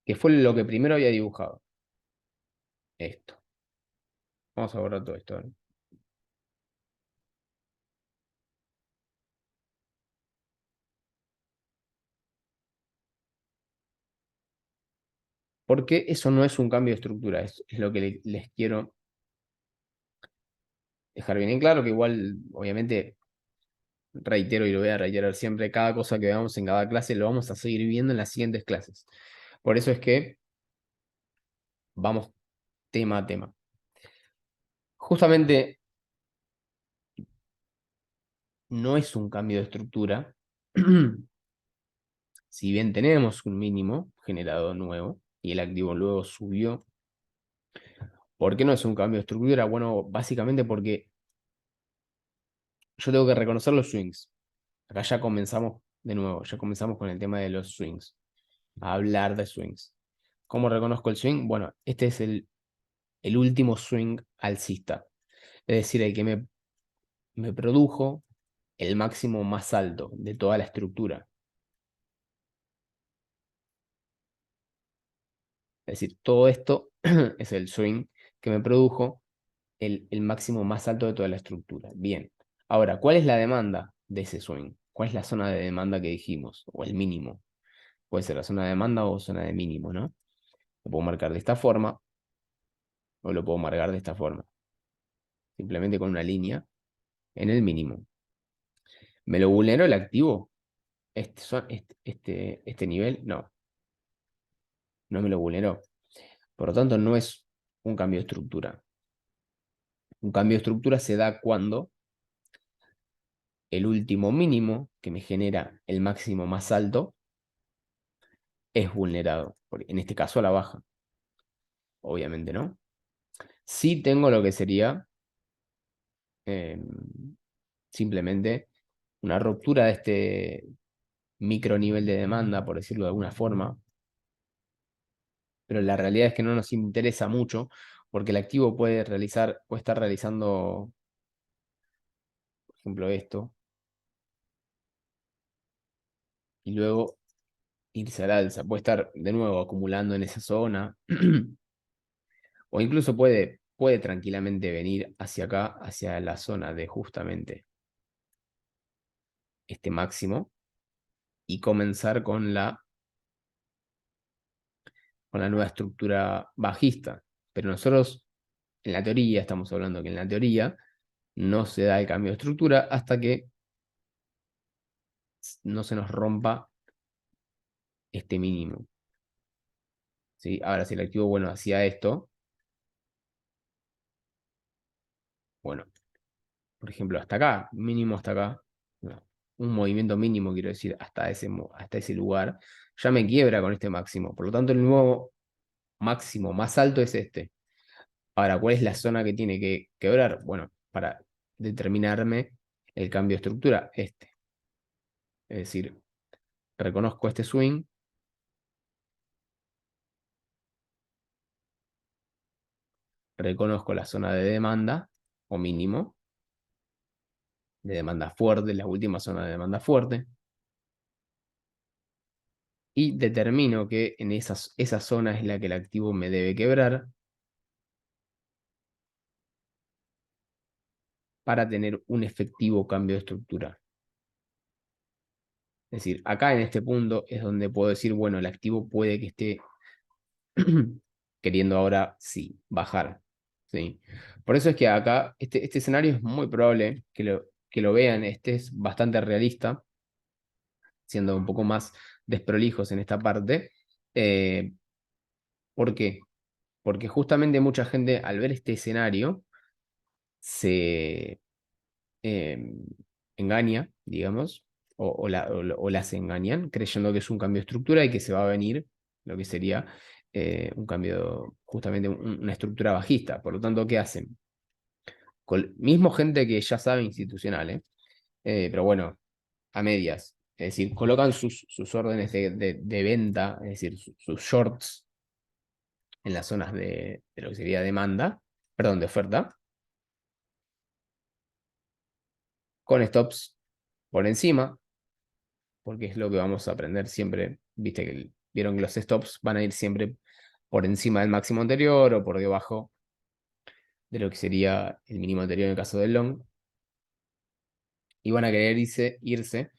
que fue lo que primero había dibujado. Esto. Vamos a borrar todo esto, ¿no? Porque eso no es un cambio de estructura. Es lo que les quiero dejar bien en claro, que igual, obviamente, reitero y lo voy a reiterar siempre, cada cosa que veamos en cada clase lo vamos a seguir viendo en las siguientes clases. Por eso es que vamos tema a tema. Justamente no es un cambio de estructura, si bien tenemos un mínimo generado nuevo y el activo luego subió. ¿Por qué no es un cambio de estructura? Bueno, básicamente porque yo tengo que reconocer los swings. Acá ya comenzamos de nuevo, ya comenzamos con el tema de los swings, a hablar de swings. ¿Cómo reconozco el swing? Bueno, este es el último swing alcista, es decir, el que me produjo el máximo más alto de toda la estructura. Es decir, todo esto es el swing que me produjo el máximo más alto de toda la estructura. Bien. Ahora, ¿cuál es la demanda de ese swing? ¿Cuál es la zona de demanda que dijimos? O el mínimo. Puede ser la zona de demanda o zona de mínimo, ¿no? Lo puedo marcar de esta forma o lo puedo marcar de esta forma. Simplemente con una línea en el mínimo. ¿Me lo vulneró el activo? Este nivel, no me lo vulneró. Por lo tanto, no es un cambio de estructura. Un cambio de estructura se da cuando el último mínimo, que me genera el máximo más alto, es vulnerado. En este caso a la baja, obviamente, ¿no? Sí tengo lo que sería eh, simplemente una ruptura de este micro nivel de demanda, por decirlo de alguna forma, pero la realidad es que no nos interesa mucho porque el activo puede estar realizando, por ejemplo, esto, y luego irse al alza, puede estar de nuevo acumulando en esa zona, o incluso puede tranquilamente venir hacia acá, hacia la zona de justamente este máximo, y comenzar con la nueva estructura bajista. Pero nosotros, en la teoría, estamos hablando que en la teoría no se da el cambio de estructura hasta que no se nos rompa este mínimo. ¿Sí? Ahora, si el activo, bueno, hacía esto, bueno, por ejemplo, hasta acá, mínimo hasta acá, no, un movimiento mínimo, quiero decir, hasta ese lugar, ya me quiebra con este máximo. Por lo tanto, el nuevo máximo más alto es este. Ahora, ¿cuál es la zona que tiene que quebrar? Bueno, para determinarme el cambio de estructura, este. Es decir, reconozco este swing, reconozco la zona de demanda o mínimo, de demanda fuerte, la última zona de demanda fuerte, y determino que en esa zona es la que el activo me debe quebrar para tener un efectivo cambio de estructura. Es decir, acá en este punto es donde puedo decir, bueno, el activo puede que esté queriendo ahora sí bajar. ¿Sí? Por eso es que acá este escenario es muy probable que lo vean, este es bastante realista, siendo un poco más desprolijos en esta parte. Eh, ¿Por qué? Porque justamente mucha gente al ver este escenario se eh, engaña, digamos, o las engañan, creyendo que es un cambio de estructura y que se va a venir lo que sería un cambio, justamente una estructura bajista. Por lo tanto, ¿qué hacen? Mismo gente que ya sabe institucional, pero bueno, a medias. Es decir, colocan sus órdenes de venta, es decir, sus shorts en las zonas de lo que sería demanda, perdón, de oferta, con stops por encima, porque es lo que vamos a aprender siempre. Viste que vieron que los stops van a ir siempre por encima del máximo anterior o por debajo de lo que sería el mínimo anterior en el caso del long, y van a querer irse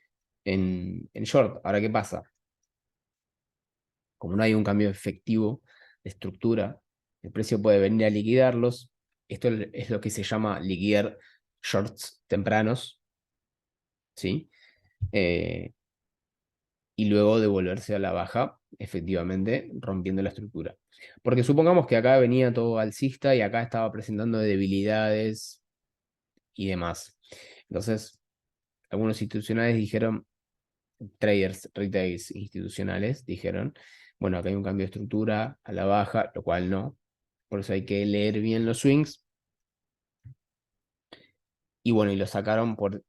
en short. Ahora, ¿qué pasa? Como no hay un cambio efectivo de estructura, el precio puede venir a liquidarlos. Esto es lo que se llama liquidar shorts tempranos, ¿sí? Eh, y luego devolverse a la baja, efectivamente, rompiendo la estructura. Porque supongamos que acá venía todo alcista y acá estaba presentando debilidades y demás. Entonces, algunos institucionales dijeron, traders, retails institucionales dijeron, bueno, acá hay un cambio de estructura a la baja, lo cual no. Por eso hay que leer bien los swings. Y bueno, y lo sacaron por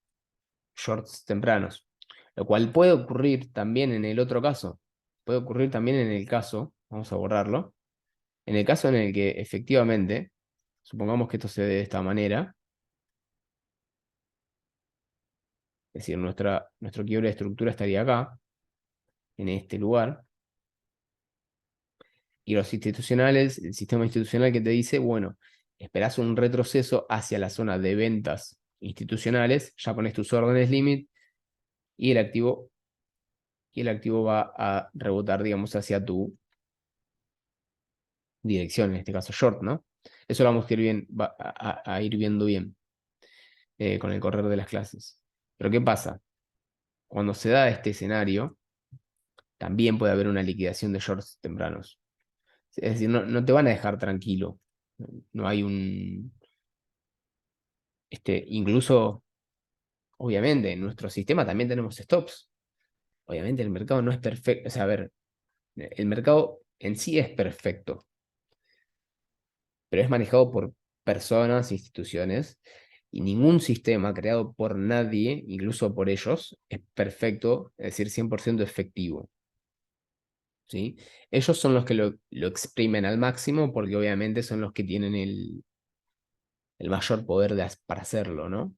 shorts tempranos. Lo cual puede ocurrir también en el otro caso. Puede ocurrir también en el caso, vamos a borrarlo, en el caso en el que efectivamente, supongamos que esto se dé de esta manera, es decir, nuestro quiebre de estructura estaría acá, en este lugar, y los institucionales, el sistema institucional que te dice, bueno, esperás un retroceso hacia la zona de ventas institucionales, ya pones tus órdenes límite y el activo va a rebotar, digamos, hacia tu dirección, en este caso short, ¿no? Eso lo vamos a ir, a ir viendo bien con el correr de las clases. Pero ¿qué pasa? Cuando se da este escenario, también puede haber una liquidación de shorts tempranos. Es decir, no te van a dejar tranquilo. No hay un... incluso, obviamente, en nuestro sistema también tenemos stops. Obviamente el mercado no es perfecto. O sea, a ver, el mercado en sí es perfecto, pero es manejado por personas, instituciones, Y ningún sistema creado por nadie, incluso por ellos, es perfecto, es decir, 100% efectivo. ¿Sí? Ellos son los que lo exprimen al máximo porque obviamente son los que tienen el mayor poder para hacerlo, ¿no?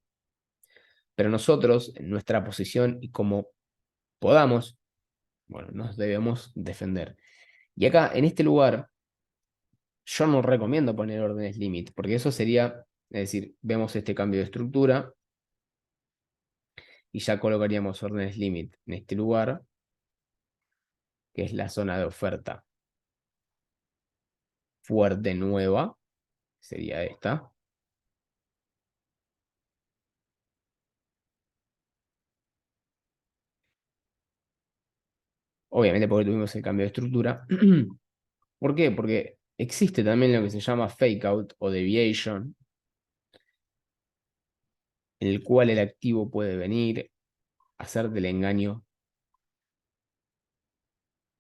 Pero nosotros, en nuestra posición y como podamos, bueno, nos debemos defender. Y acá, en este lugar, yo no recomiendo poner órdenes limit, porque eso sería, es decir, vemos este cambio de estructura y ya colocaríamos órdenes limit en este lugar, que es la zona de oferta fuerte nueva, sería esta. Obviamente porque tuvimos el cambio de estructura. ¿Por qué? Porque existe también lo que se llama fake out o deviation, en el cual el activo puede venir, hacerte el engaño,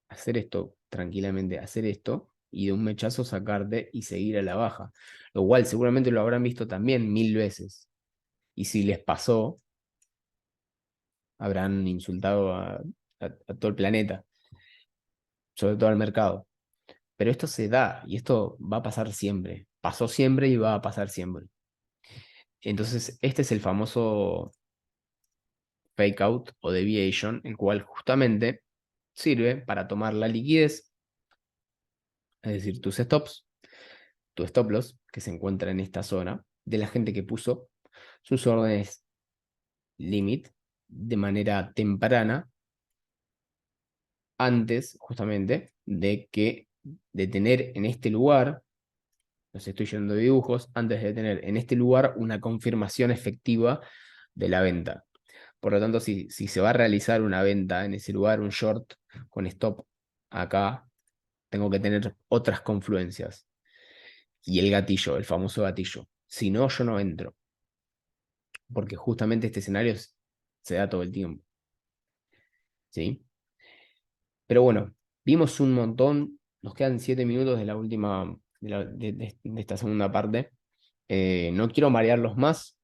hacer esto tranquilamente, hacer esto y de un mechazo sacarte y seguir a la baja. Lo cual seguramente lo habrán visto también 1000 veces. Y si les pasó, habrán insultado a todo el planeta, sobre todo al mercado. Pero esto se da y esto va a pasar siempre. Pasó siempre y va a pasar siempre. Entonces, este es el famoso fake out o deviation, el cual justamente sirve para tomar la liquidez, es decir, tus stops, tu stop loss, que se encuentra en esta zona, de la gente que puso sus órdenes limit de manera temprana, antes justamente de tener en este lugar, los estoy yendo de dibujos, antes de tener en este lugar una confirmación efectiva de la venta. Por lo tanto, si se va a realizar una venta en ese lugar, un short con stop acá, tengo que tener otras confluencias. Y el gatillo, el famoso gatillo. Si no, yo no entro. Porque justamente este escenario se da todo el tiempo. ¿Sí? Pero bueno, vimos un montón. Nos quedan 7 minutos de la última, de esta segunda parte. No quiero marearlos más.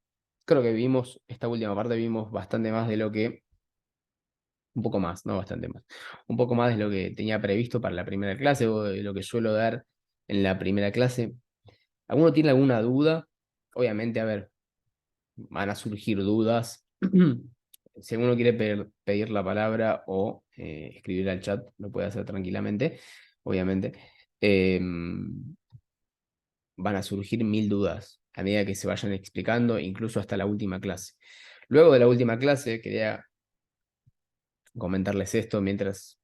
Creo que vimos, esta última parte vimos bastante más de lo que, un poco más, no bastante más, un poco más de lo que tenía previsto para la primera clase o de lo que suelo dar en la primera clase. ¿Alguno tiene alguna duda? Obviamente, a ver, van a surgir dudas. Si alguno quiere pedir la palabra o escribir al chat, lo puede hacer tranquilamente, obviamente. Van a surgir 1000 dudas a medida que se vayan explicando, incluso hasta la última clase. Luego de la última clase, quería comentarles esto mientras,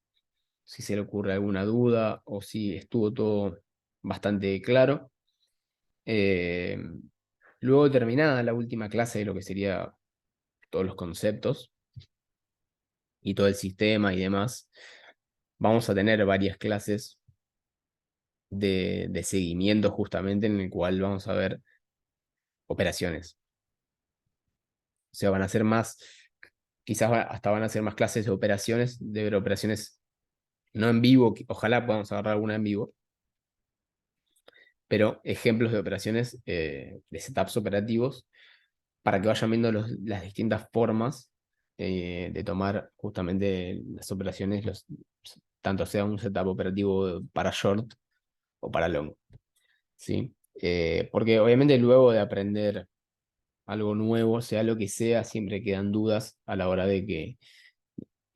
si se le ocurre alguna duda o si estuvo todo bastante claro. Eh, Luego terminada la última clase de lo que sería todos los conceptos y todo el sistema y demás, vamos a tener varias clases de seguimiento justamente en el cual vamos a ver operaciones. O sea, van a ser más, quizás hasta van a ser más clases de ver operaciones no en vivo, ojalá podamos agarrar alguna en vivo, pero ejemplos de operaciones, de setups operativos, para que vayan viendo las distintas formas de tomar justamente las operaciones, tanto sea un setup operativo para short o para long, ¿sí? Porque obviamente luego de aprender algo nuevo, sea lo que sea, siempre quedan dudas a la hora de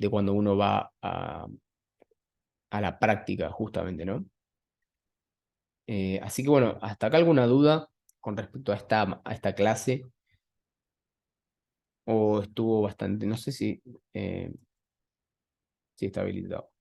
cuando uno va a la práctica, justamente, ¿no? Así que bueno, hasta acá alguna duda con respecto a esta clase, o estuvo bastante, no sé si está habilitado.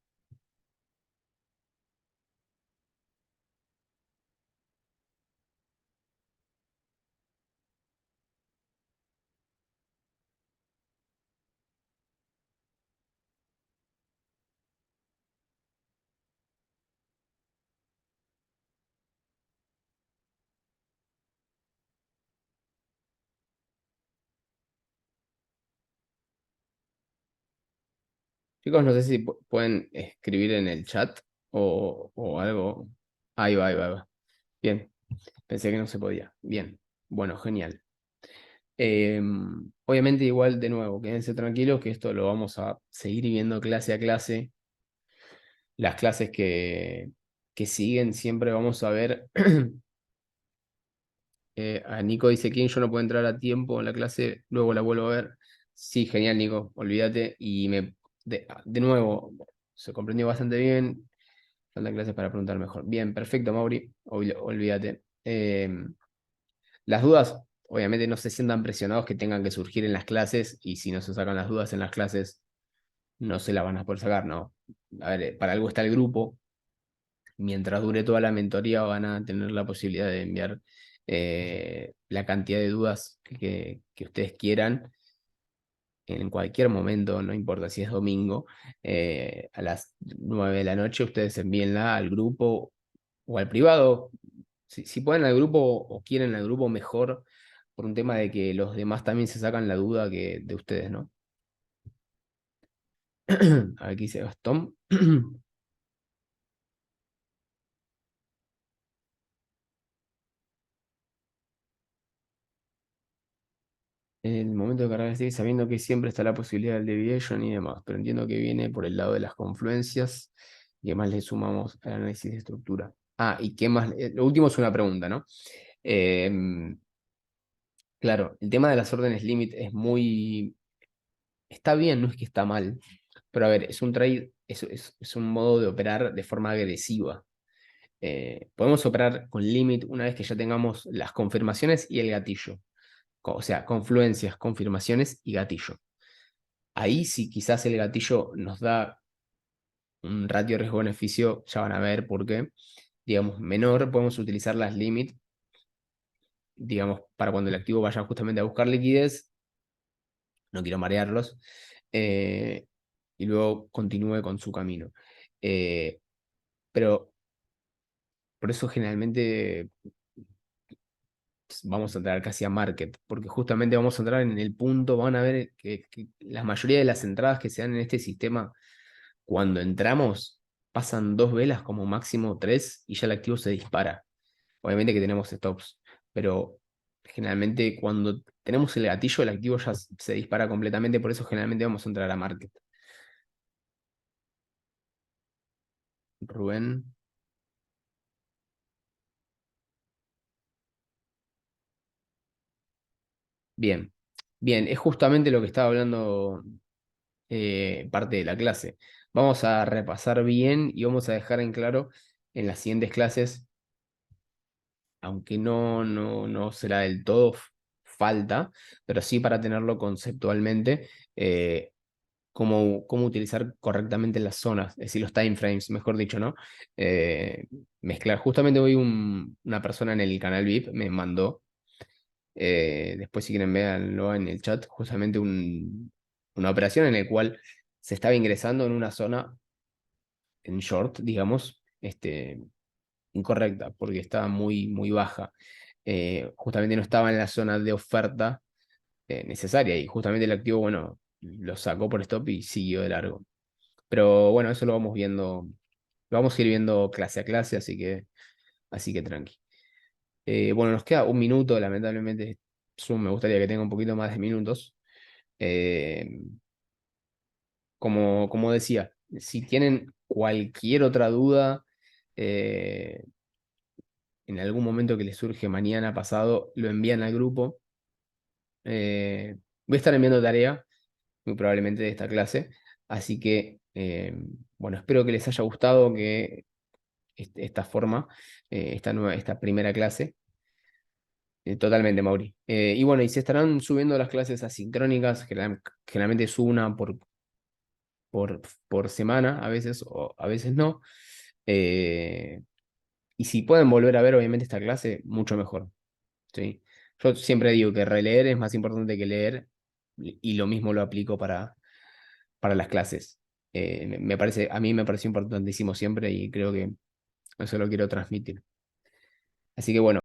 Chicos, no sé si pueden escribir en el chat o algo. Ahí va, ahí va, ahí va. Bien, pensé que no se podía. Bien, bueno, genial. Obviamente igual, de nuevo, quédense tranquilos que esto lo vamos a seguir viendo clase a clase. Las clases que siguen siempre vamos a ver. A Nico dice que yo no puedo entrar a tiempo en la clase, luego la vuelvo a ver. Sí, genial, Nico, olvídate. De nuevo, se comprendió bastante bien. Faltan clases para preguntar mejor. Bien, perfecto, Mauri, olvídate. Las dudas, obviamente, no se sientan presionados que tengan que surgir en las clases y si no se sacan las dudas en las clases, no se las van a poder sacar, ¿no? A ver, para algo está el grupo. Mientras dure toda la mentoría van a tener la posibilidad de enviar la cantidad de dudas que ustedes quieran en cualquier momento, no importa si es domingo, a las 9 de la noche, ustedes envíenla al grupo o al privado. Si pueden al grupo o quieren al grupo, mejor, por un tema de que los demás también se sacan la duda que de ustedes, ¿no? A ver qué dice Gastón. En el momento de cargar estoy sabiendo que siempre está la posibilidad del deviation y demás, pero entiendo que viene por el lado de las confluencias y además le sumamos al análisis de estructura. Ah, y qué más, lo último es una pregunta, ¿no? Em, claro, el tema de las órdenes limit es muy, está bien, no es que está mal, pero a ver, es un trade, es un modo de operar de forma agresiva. Podemos operar con limit una vez que ya tengamos las confirmaciones y el gatillo. O sea, confluencias, confirmaciones y gatillo. Ahí sí quizás el gatillo nos da un ratio riesgo-beneficio, ya van a ver por qué, digamos, menor, podemos utilizar las limit, digamos, para cuando el activo vaya justamente a buscar liquidez, no quiero marearlos, eh, y luego continúe con su camino. Eh, pero por eso generalmente vamos a entrar casi a market, porque justamente vamos a entrar en el punto, van a ver que la mayoría de las entradas que se dan en este sistema, cuando entramos, pasan dos velas como máximo tres y ya el activo se dispara. Obviamente que tenemos stops, pero generalmente cuando tenemos el gatillo, el activo ya se dispara completamente, por eso generalmente vamos a entrar a market. Rubén, bien, bien, es justamente lo que estaba hablando parte de la clase. Vamos a repasar bien y vamos a dejar en claro en las siguientes clases, aunque no será del todo falta, pero sí para tenerlo conceptualmente, cómo utilizar correctamente las zonas, es decir, los time frames, mejor dicho, ¿no? Mezclar. Justamente hoy una persona en el canal VIP me mandó, después si quieren véanlo en el chat, justamente una operación en la cual se estaba ingresando en una zona en short, digamos, incorrecta, porque estaba muy baja. Justamente no estaba en la zona de oferta necesaria y justamente el activo, bueno, lo sacó por stop y siguió de largo. Pero bueno, eso lo vamos viendo, lo vamos a ir viendo clase a clase, así que tranqui. Bueno, nos queda un minuto, lamentablemente Zoom me gustaría que tenga un poquito más de minutos. Eh, como decía, si tienen cualquier otra duda, eh, en algún momento que les surge mañana pasado, lo envían al grupo. Voy a estar enviando tarea, muy probablemente de esta clase, así que, bueno, espero que les haya gustado que esta forma, esta primera clase. Totalmente, Mauri. Y bueno, y se estarán subiendo las clases asincrónicas, generalmente es una por, por semana, a veces o a veces no. Eh, y si pueden volver a ver, obviamente, esta clase, mucho mejor. ¿Sí? Yo siempre digo que releer es más importante que leer, y lo mismo lo aplico para las clases. Me parece, a mí me pareció importantísimo siempre y creo que eso lo quiero transmitir. Así que bueno.